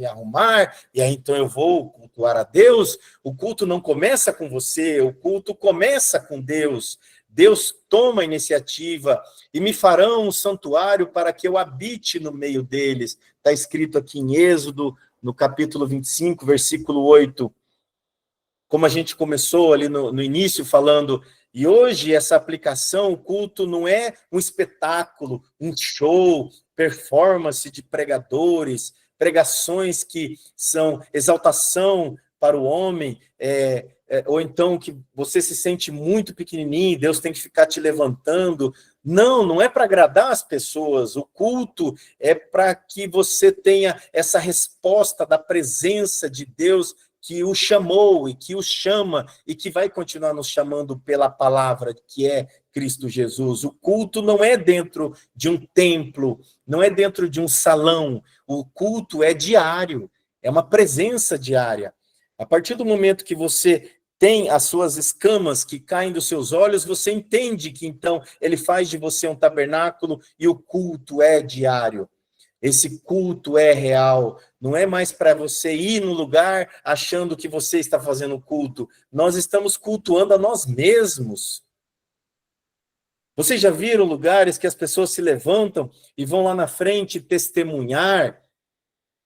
Speaker 1: arrumar, e aí então eu vou cultuar a Deus. O culto não começa com você, o culto começa com Deus. Deus toma a iniciativa e me farão um santuário para que eu habite no meio deles. Está escrito aqui em Êxodo, no capítulo 25, versículo 8. Como a gente começou ali no início falando, e hoje essa aplicação, o culto não é um espetáculo, um show, performance de pregadores, pregações que são exaltação para o homem, ou então que você se sente muito pequenininho, Deus tem que ficar te levantando. Não, não é para agradar as pessoas. O culto é para que você tenha essa resposta da presença de Deus que o chamou e que o chama e que vai continuar nos chamando pela palavra que é Cristo Jesus. O culto não é dentro de um templo, não é dentro de um salão. O culto é diário, é uma presença diária. A partir do momento que você tem as suas escamas que caem dos seus olhos, você entende que então ele faz de você um tabernáculo e o culto é diário. Esse culto é real, não é mais para você ir no lugar achando que você está fazendo culto. Nós estamos cultuando a nós mesmos. Vocês já viram lugares que as pessoas se levantam e vão lá na frente testemunhar?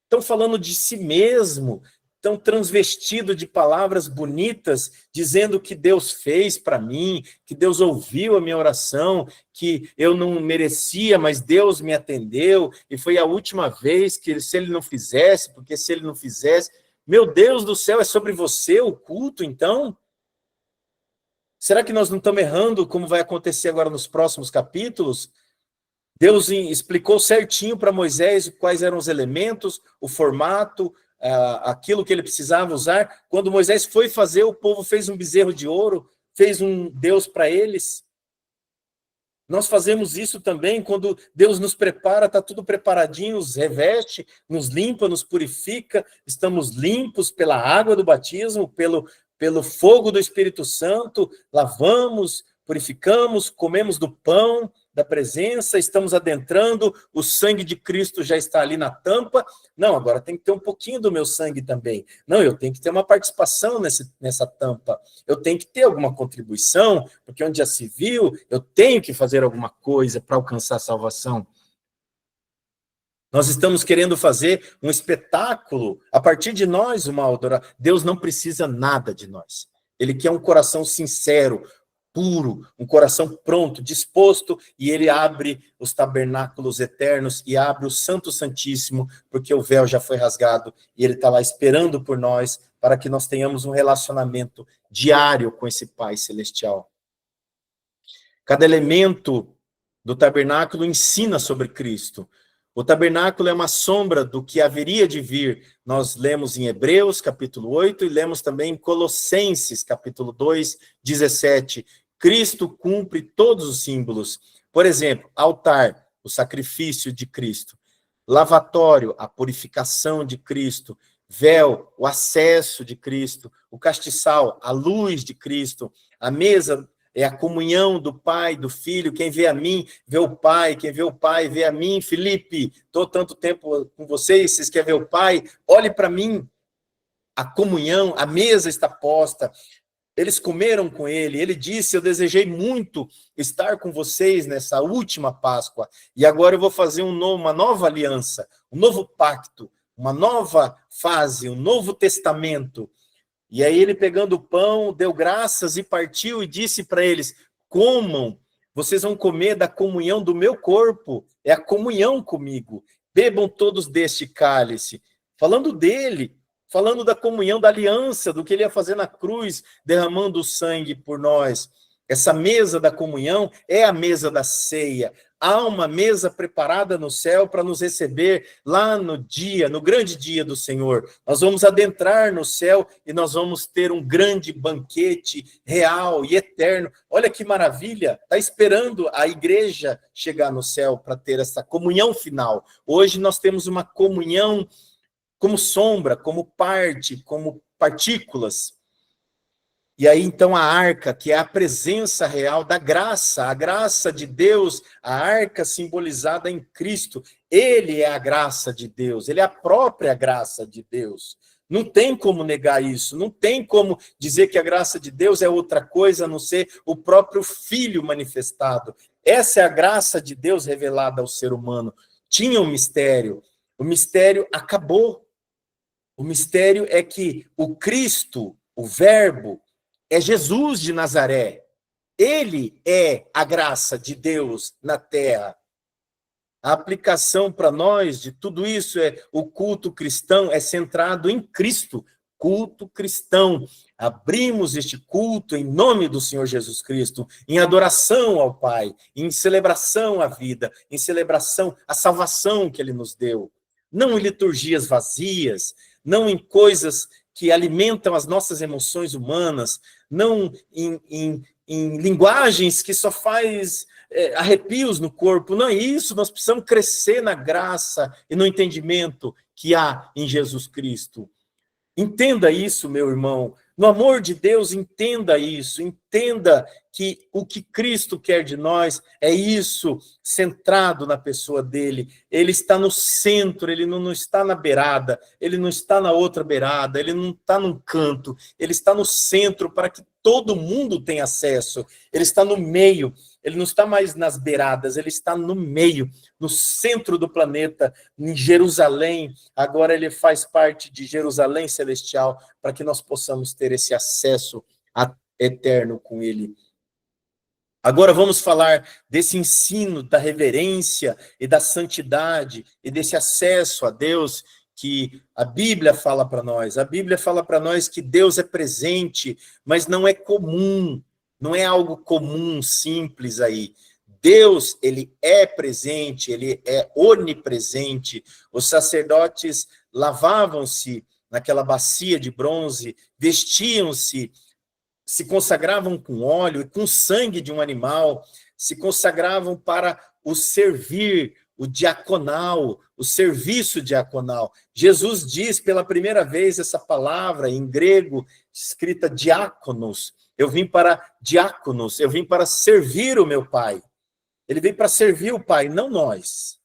Speaker 1: Estão falando de si mesmo, estão transvestidos de palavras bonitas, dizendo que Deus fez para mim, que Deus ouviu a minha oração, que eu não merecia, mas Deus me atendeu, e foi a última vez que se ele não fizesse, porque se ele não fizesse, meu Deus do céu, é sobre você o culto, então? Será que nós não estamos errando, como vai acontecer agora nos próximos capítulos? Deus explicou certinho para Moisés quais eram os elementos, o formato, aquilo que ele precisava usar. Quando Moisés foi fazer, o povo fez um bezerro de ouro, fez um Deus para eles. Nós fazemos isso também quando Deus nos prepara, está tudo preparadinho, nos reveste, nos limpa, nos purifica, estamos limpos pela água do batismo, pelo fogo do Espírito Santo, lavamos, purificamos, comemos do pão da presença, estamos adentrando, o sangue de Cristo já está ali na tampa. Não, agora tem que ter um pouquinho do meu sangue também. Não, eu tenho que ter uma participação nessa tampa. Eu tenho que ter alguma contribuição, porque onde já se viu, eu tenho que fazer alguma coisa para alcançar a salvação. Nós estamos querendo fazer um espetáculo a partir de nós, uma adoração. Deus não precisa nada de nós. Ele quer um coração sincero, puro, um coração pronto, disposto, e ele abre os tabernáculos eternos e abre o Santo Santíssimo, porque o véu já foi rasgado e ele está lá esperando por nós para que nós tenhamos um relacionamento diário com esse Pai Celestial. Cada elemento do tabernáculo ensina sobre Cristo. O tabernáculo é uma sombra do que haveria de vir. Nós lemos em Hebreus, capítulo 8, e lemos também em Colossenses, capítulo 2, 17. Cristo cumpre todos os símbolos. Por exemplo, altar, o sacrifício de Cristo. Lavatório, a purificação de Cristo. Véu, o acesso de Cristo. O castiçal, a luz de Cristo. A mesa é a comunhão do Pai, do Filho. Quem vê a mim, vê o Pai. Quem vê o Pai, vê a mim. Felipe, estou tanto tempo com vocês, vocês querem ver o Pai? Olhe para mim. A comunhão, a mesa está posta. Eles comeram com ele. Ele disse, eu desejei muito estar com vocês nessa última Páscoa. E agora eu vou fazer uma nova aliança, um novo pacto, uma nova fase, um novo testamento. E aí ele, pegando o pão, deu graças e partiu e disse para eles, comam, vocês vão comer da comunhão do meu corpo, é a comunhão comigo. Bebam todos deste cálice. Falando dele, falando da comunhão, da aliança, do que ele ia fazer na cruz, derramando o sangue por nós. Essa mesa da comunhão é a mesa da ceia. Há uma mesa preparada no céu para nos receber lá no dia, no grande dia do Senhor. Nós vamos adentrar no céu e nós vamos ter um grande banquete real e eterno. Olha que maravilha! Está esperando a igreja chegar no céu para ter essa comunhão final. Hoje nós temos uma comunhão como sombra, como parte, como partículas. E aí, então, a arca, que é a presença real da graça, a graça de Deus, a arca simbolizada em Cristo. Ele é a graça de Deus, ele é a própria graça de Deus. Não tem como negar isso, não tem como dizer que a graça de Deus é outra coisa a não ser o próprio Filho manifestado. Essa é a graça de Deus revelada ao ser humano. Tinha um mistério, o mistério acabou. O mistério é que o Cristo, o Verbo, é Jesus de Nazaré. Ele é a graça de Deus na terra. A aplicação para nós de tudo isso é o culto cristão é centrado em Cristo. Culto cristão. Abrimos este culto em nome do Senhor Jesus Cristo, em adoração ao Pai, em celebração à vida, em celebração à salvação que Ele nos deu. Não em liturgias vazias, não em coisas que alimentam as nossas emoções humanas, não em linguagens que só faz arrepios no corpo. Não é isso, nós precisamos crescer na graça e no entendimento que há em Jesus Cristo. Entenda isso, meu irmão. No amor de Deus, entenda isso. Entenda que o que Cristo quer de nós é isso, centrado na pessoa dele. Ele está no centro, ele não está na beirada, ele não está na outra beirada, ele não está num canto, ele está no centro para que todo mundo tenha acesso. Ele está no meio, ele não está mais nas beiradas, ele está no meio, no centro do planeta, em Jerusalém. Agora ele faz parte de Jerusalém celestial, para que nós possamos ter esse acesso eterno com ele. Agora vamos falar desse ensino da reverência e da santidade e desse acesso a Deus que a Bíblia fala para nós. A Bíblia fala para nós que Deus é presente, mas não é comum, não é algo comum, simples aí. Deus, ele é presente, ele é onipresente. Os sacerdotes lavavam-se naquela bacia de bronze, vestiam-se, se consagravam com óleo e com sangue de um animal, se consagravam para o servir, o diaconal, o serviço diaconal. Jesus diz pela primeira vez essa palavra em grego, escrita diáconos. Eu vim para diáconos, eu vim para servir o meu Pai. Ele veio para servir o Pai, não nós.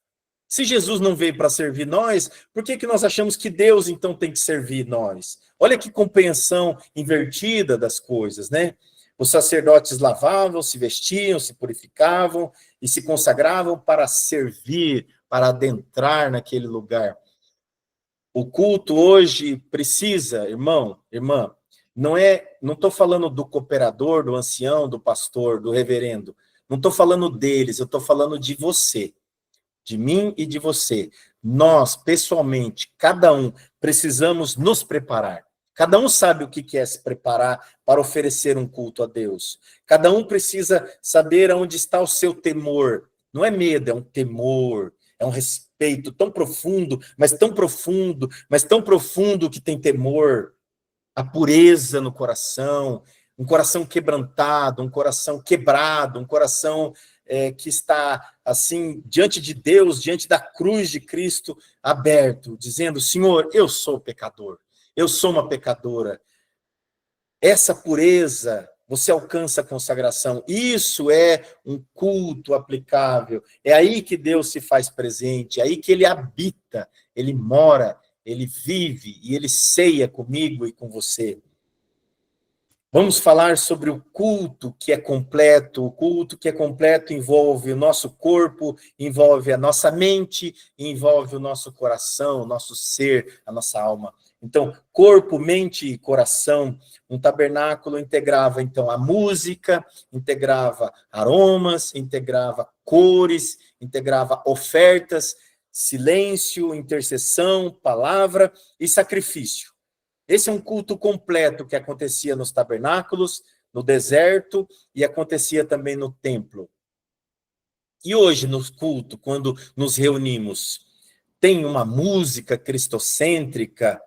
Speaker 1: Se Jesus não veio para servir nós, por que nós achamos que Deus, então, tem que servir nós? Olha que compreensão invertida das coisas, né? Os sacerdotes lavavam, se vestiam, se purificavam e se consagravam para servir, para adentrar naquele lugar. O culto hoje precisa, irmão, irmã, não estou falando do cooperador, do ancião, do pastor, do reverendo. Não estou falando deles, eu estou falando de você. De mim e de você. Nós, pessoalmente, cada um, precisamos nos preparar. Cada um sabe o que é se preparar para oferecer um culto a Deus. Cada um precisa saber onde está o seu temor. Não é medo, é um temor. é um respeito tão profundo, mas tão profundo, mas tão profundo que tem temor, a pureza no coração, um coração quebrantado, um coração quebrado, um coração que está, assim, diante de Deus, diante da cruz de Cristo, aberto, dizendo, Senhor, eu sou pecador, eu sou uma pecadora. Essa pureza, você alcança a consagração. Isso é um culto aplicável. É aí que Deus se faz presente, é aí que ele habita, ele mora, ele vive e ele ceia comigo e com você. Vamos falar sobre o culto que é completo. O culto que é completo envolve o nosso corpo, envolve a nossa mente, envolve o nosso coração, o nosso ser, a nossa alma. Então, corpo, mente e coração. Um tabernáculo integrava, então, a música, integrava aromas, integrava cores, integrava ofertas, silêncio, intercessão, palavra e sacrifício. Esse é um culto completo que acontecia nos tabernáculos, no deserto, e acontecia também no templo. E hoje, no culto, quando nos reunimos, tem uma música cristocêntrica,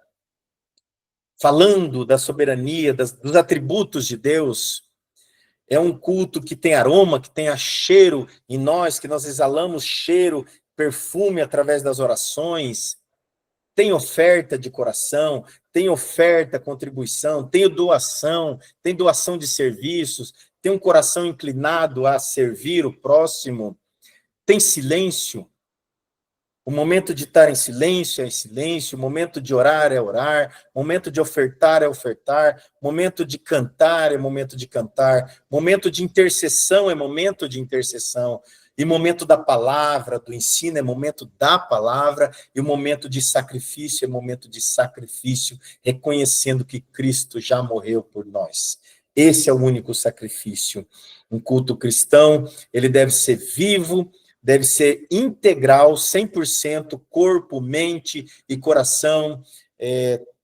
Speaker 1: falando da soberania, dos atributos de Deus. É um culto que tem aroma, que tem cheiro em nós, que nós exalamos cheiro, perfume através das orações. Tem oferta de coração, tem oferta, contribuição, tem doação de serviços, tem um coração inclinado a servir o próximo, tem silêncio. O momento de estar em silêncio é em silêncio, o momento de orar é orar, o momento de ofertar é ofertar, o momento de cantar é momento de cantar, o momento de intercessão é momento de intercessão, e o momento da palavra, do ensino é momento da palavra, e o momento de sacrifício é momento de sacrifício, reconhecendo que Cristo já morreu por nós. Esse é o único sacrifício. Um culto cristão, ele deve ser vivo, deve ser integral, 100%, corpo, mente e coração,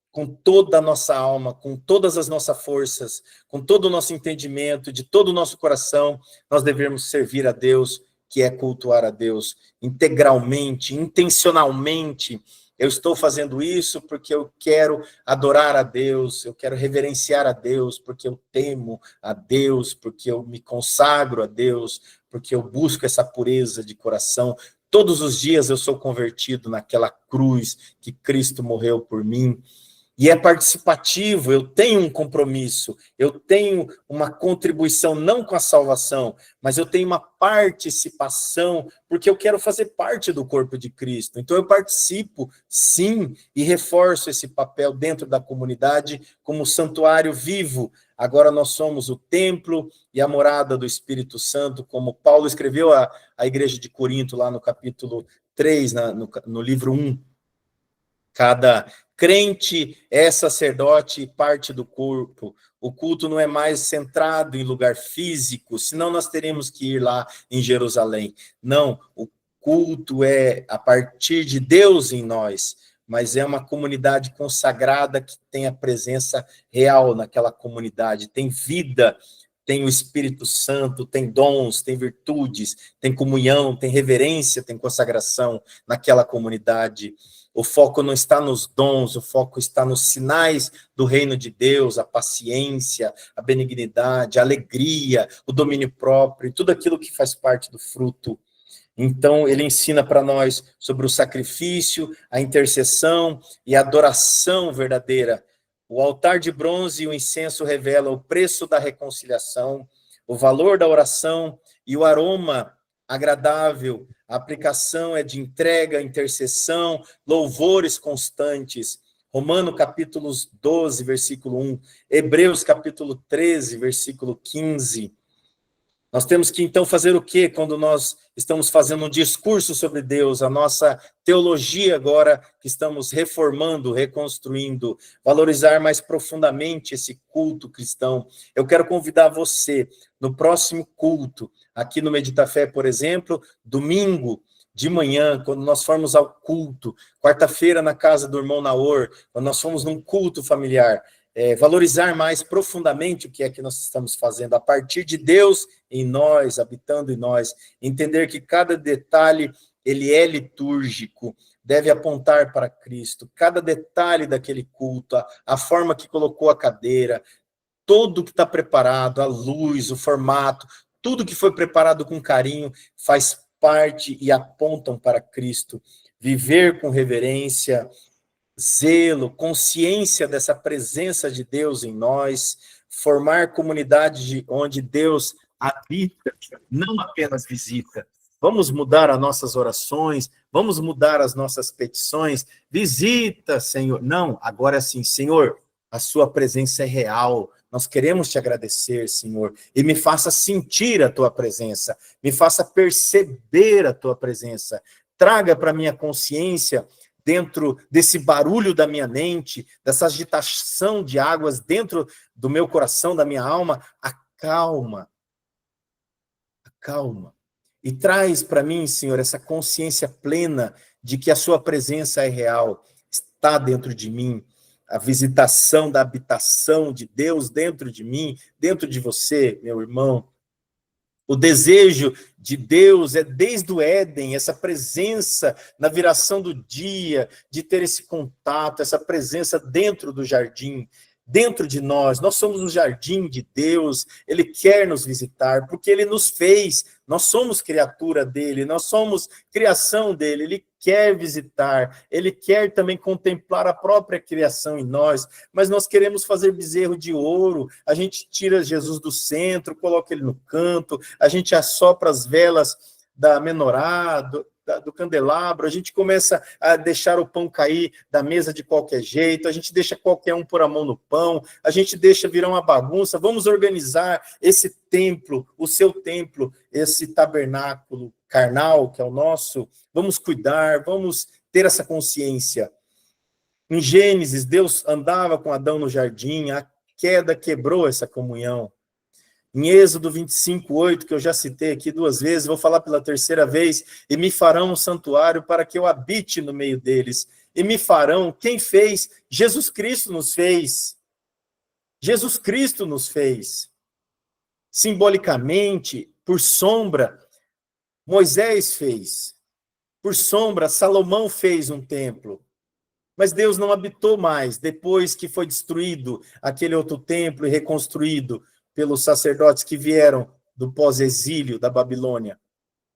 Speaker 1: com toda a nossa alma, com todas as nossas forças, com todo o nosso entendimento, de todo o nosso coração, nós devemos servir a Deus, que é cultuar a Deus, integralmente, intencionalmente. Eu estou fazendo isso porque eu quero adorar a Deus, eu quero reverenciar a Deus, porque eu temo a Deus, porque eu me consagro a Deus, porque eu busco essa pureza de coração. Todos os dias eu sou convertido naquela cruz que Cristo morreu por mim. E é participativo, eu tenho um compromisso, eu tenho uma contribuição, não com a salvação, mas eu tenho uma participação, porque eu quero fazer parte do corpo de Cristo. Então eu participo, sim, e reforço esse papel dentro da comunidade como santuário vivo. Agora nós somos o templo e a morada do Espírito Santo, como Paulo escreveu à igreja de Corinto, lá no capítulo 3, no livro 1. Cada crente é sacerdote e parte do corpo. O culto não é mais centrado em lugar físico, senão nós teremos que ir lá em Jerusalém. Não, o culto é a partir de Deus em nós, mas é uma comunidade consagrada que tem a presença real naquela comunidade, tem vida, tem o Espírito Santo, tem dons, tem virtudes, tem comunhão, tem reverência, tem consagração naquela comunidade. O foco não está nos dons, o foco está nos sinais do reino de Deus, a paciência, a benignidade, a alegria, o domínio próprio, tudo aquilo que faz parte do fruto. Então, ele ensina para nós sobre o sacrifício, a intercessão e a adoração verdadeira. O altar de bronze e o incenso revelam o preço da reconciliação, o valor da oração e o aroma agradável. A aplicação é de entrega, intercessão, louvores constantes. Romanos capítulo 12, versículo 1. Hebreus capítulo 13, versículo 15. Nós temos que, então, fazer o quê quando nós estamos fazendo um discurso sobre Deus, a nossa teologia agora que estamos reformando, reconstruindo, valorizar mais profundamente esse culto cristão. Eu quero convidar você no próximo culto, aqui no Medita Fé, por exemplo, domingo de manhã, quando nós formos ao culto, quarta-feira na casa do irmão Naor, quando nós formos num culto familiar, valorizar mais profundamente o que é que nós estamos fazendo, a partir de Deus em nós, habitando em nós, entender que cada detalhe ele é litúrgico, deve apontar para Cristo. Cada detalhe daquele culto, a forma que colocou a cadeira, tudo que está preparado, a luz, o formato, tudo que foi preparado com carinho faz parte e apontam para Cristo. Viver com reverência, zelo, consciência dessa presença de Deus em nós, formar comunidade onde Deus habita, não apenas visita. Vamos mudar as nossas orações, vamos mudar as nossas petições. Visita, Senhor. Não, agora é assim, Senhor, a sua presença é real. Nós queremos te agradecer, Senhor, e me faça sentir a tua presença, me faça perceber a tua presença. Traga para minha consciência, dentro desse barulho da minha mente, dessa agitação de águas dentro do meu coração, da minha alma, a calma. E traz para mim, Senhor, essa consciência plena de que a sua presença é real, está dentro de mim, a visitação da habitação de Deus dentro de mim, dentro de você, meu irmão. O desejo de Deus é desde o Éden, essa presença na viração do dia, de ter esse contato, essa presença dentro do jardim, dentro de nós. Nós somos o jardim de Deus, Ele quer nos visitar, porque Ele nos fez, nós somos criatura dEle, nós somos criação dEle, Ele quer visitar, Ele quer também contemplar a própria criação em nós, mas nós queremos fazer bezerro de ouro, a gente tira Jesus do centro, coloca Ele no canto, a gente assopra as velas da menorá, do candelabro, a gente começa a deixar o pão cair da mesa de qualquer jeito, a gente deixa qualquer um pôr a mão no pão, a gente deixa virar uma bagunça. Vamos organizar esse templo, o seu templo, esse tabernáculo carnal que é o nosso, vamos cuidar, vamos ter essa consciência. Em Gênesis, Deus andava com Adão no jardim, a queda quebrou essa comunhão. Em Êxodo 25:8, que eu já citei aqui 2 vezes, vou falar pela 3ª vez, e me farão um santuário para que eu habite no meio deles. E me farão, quem fez? Jesus Cristo nos fez. Jesus Cristo nos fez. Simbolicamente, por sombra, Moisés fez. Por sombra, Salomão fez um templo. Mas Deus não habitou mais, depois que foi destruído aquele outro templo e reconstruído pelos sacerdotes que vieram do pós-exílio da Babilônia.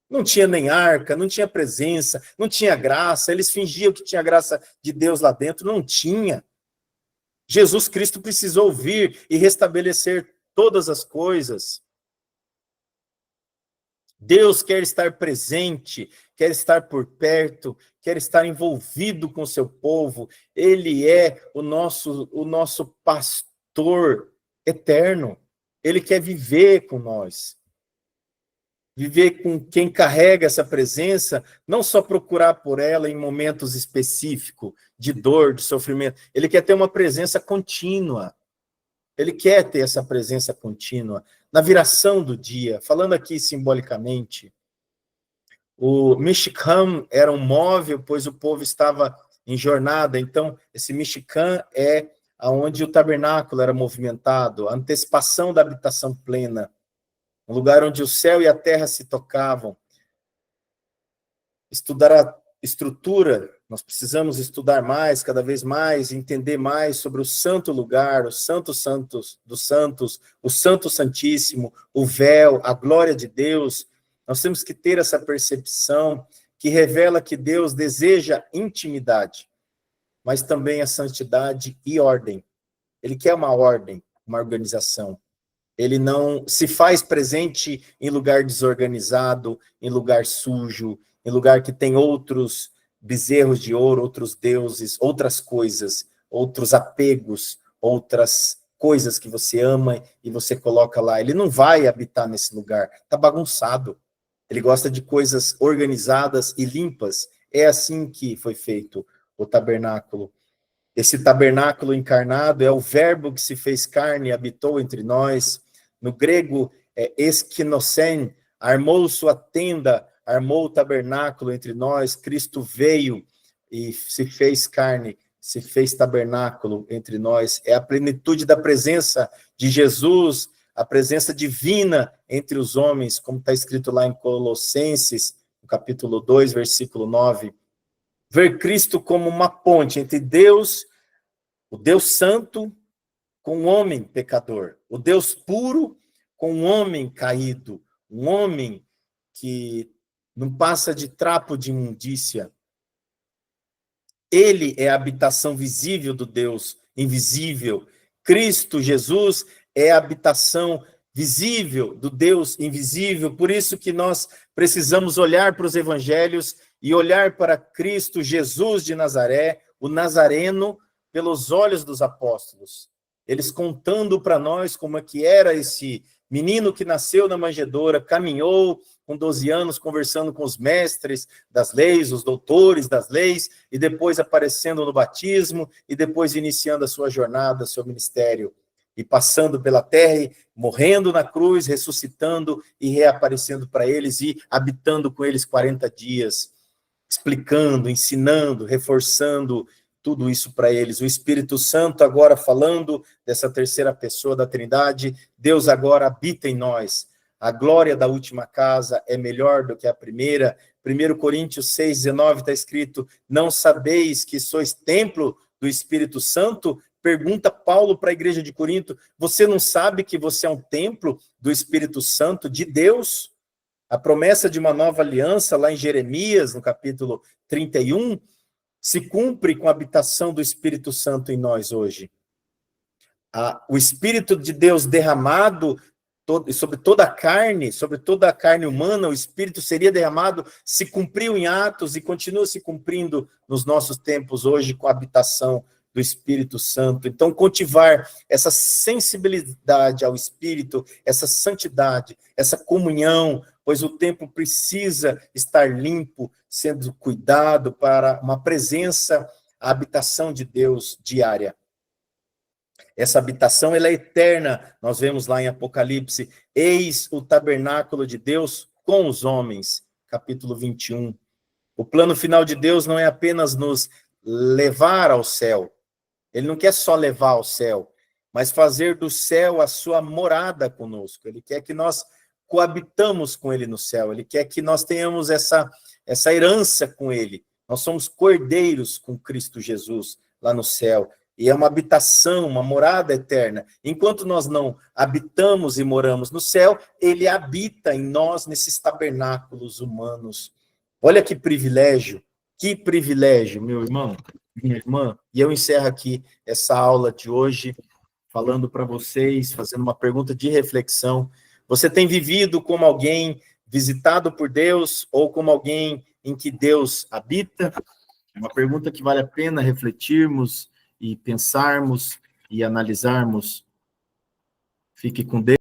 Speaker 1: Não tinha nem arca, não tinha presença, não tinha graça, eles fingiam que tinha graça de Deus lá dentro, não tinha. Jesus Cristo precisou vir e restabelecer todas as coisas. Deus quer estar presente, quer estar por perto, quer estar envolvido com o seu povo. Ele é o nosso pastor eterno. Ele quer viver com nós. Viver com quem carrega essa presença, não só procurar por ela em momentos específicos de dor, de sofrimento. Ele quer ter uma presença contínua. Ele quer ter essa presença contínua. Na viração do dia, falando aqui simbolicamente, o Mishkan era um móvel, pois o povo estava em jornada. Então, esse Mishkan é onde o tabernáculo era movimentado, a antecipação da habitação plena, um lugar onde o céu e a terra se tocavam. Estudar a estrutura, nós precisamos estudar mais, cada vez mais, entender mais sobre o santo lugar, os santos santos dos santos, o santo santíssimo, o véu, a glória de Deus. Nós temos que ter essa percepção que revela que Deus deseja intimidade, mas também a santidade e ordem. Ele quer uma ordem, uma organização. Ele não se faz presente em lugar desorganizado, em lugar sujo, em lugar que tem outros bezerros de ouro, outros deuses, outras coisas, outros apegos, outras coisas que você ama e você coloca lá. Ele não vai habitar nesse lugar, está bagunçado. Ele gosta de coisas organizadas e limpas. É assim que foi feito o tabernáculo. Esse tabernáculo encarnado é o verbo que se fez carne e habitou entre nós. No grego, é eskinosen, armou sua tenda, armou o tabernáculo entre nós. Cristo veio e se fez carne, se fez tabernáculo entre nós. É a plenitude da presença de Jesus, a presença divina entre os homens, como está escrito lá em Colossenses, no capítulo 2, versículo 9, ver Cristo como uma ponte entre Deus, o Deus santo, com o homem pecador, o Deus puro com o homem caído, um homem que não passa de trapo de imundícia. Ele é a habitação visível do Deus invisível. Cristo Jesus é a habitação visível do Deus invisível. Por isso que nós precisamos olhar para os evangelhos e olhar para Cristo Jesus de Nazaré, o Nazareno, pelos olhos dos apóstolos. Eles contando para nós como é que era esse menino que nasceu na manjedoura, caminhou com 12 anos, conversando com os mestres das leis, os doutores das leis, e depois aparecendo no batismo, e depois iniciando a sua jornada, seu ministério, e passando pela terra, e morrendo na cruz, ressuscitando e reaparecendo para eles, e habitando com eles 40 dias, explicando, ensinando, reforçando tudo isso para eles. O Espírito Santo agora falando dessa terceira pessoa da Trindade, Deus agora habita em nós. A glória da última casa é melhor do que a primeira. 1 Coríntios 6,19 está escrito, não sabeis que sois templo do Espírito Santo? Pergunta Paulo para a igreja de Corinto, você não sabe que você é um templo do Espírito Santo de Deus? A promessa de uma nova aliança, lá em Jeremias, no capítulo 31, se cumpre com a habitação do Espírito Santo em nós hoje. O Espírito de Deus derramado sobre toda a carne humana, o Espírito seria derramado, se cumpriu em Atos e continua se cumprindo nos nossos tempos hoje com a habitação do Espírito Santo. Então, cultivar essa sensibilidade ao Espírito, essa santidade, essa comunhão, pois o templo precisa estar limpo, sendo cuidado para uma presença, a habitação de Deus diária. Essa habitação, ela é eterna. Nós vemos lá em Apocalipse, eis o tabernáculo de Deus com os homens, capítulo 21. O plano final de Deus não é apenas nos levar ao céu. Ele não quer só levar ao céu, mas fazer do céu a sua morada conosco. Ele quer que nós coabitamos com ele no céu. Ele quer que nós tenhamos essa herança com ele. Nós somos cordeiros com Cristo Jesus lá no céu. E é uma habitação, uma morada eterna. Enquanto nós não habitamos e moramos no céu, ele habita em nós nesses tabernáculos humanos. Olha que privilégio, meu irmão, minha irmã. E eu encerro aqui essa aula de hoje, falando para vocês, fazendo uma pergunta de reflexão. Você tem vivido como alguém visitado por Deus ou como alguém em que Deus habita? É uma pergunta que vale a pena refletirmos e pensarmos e analisarmos. Fique com Deus.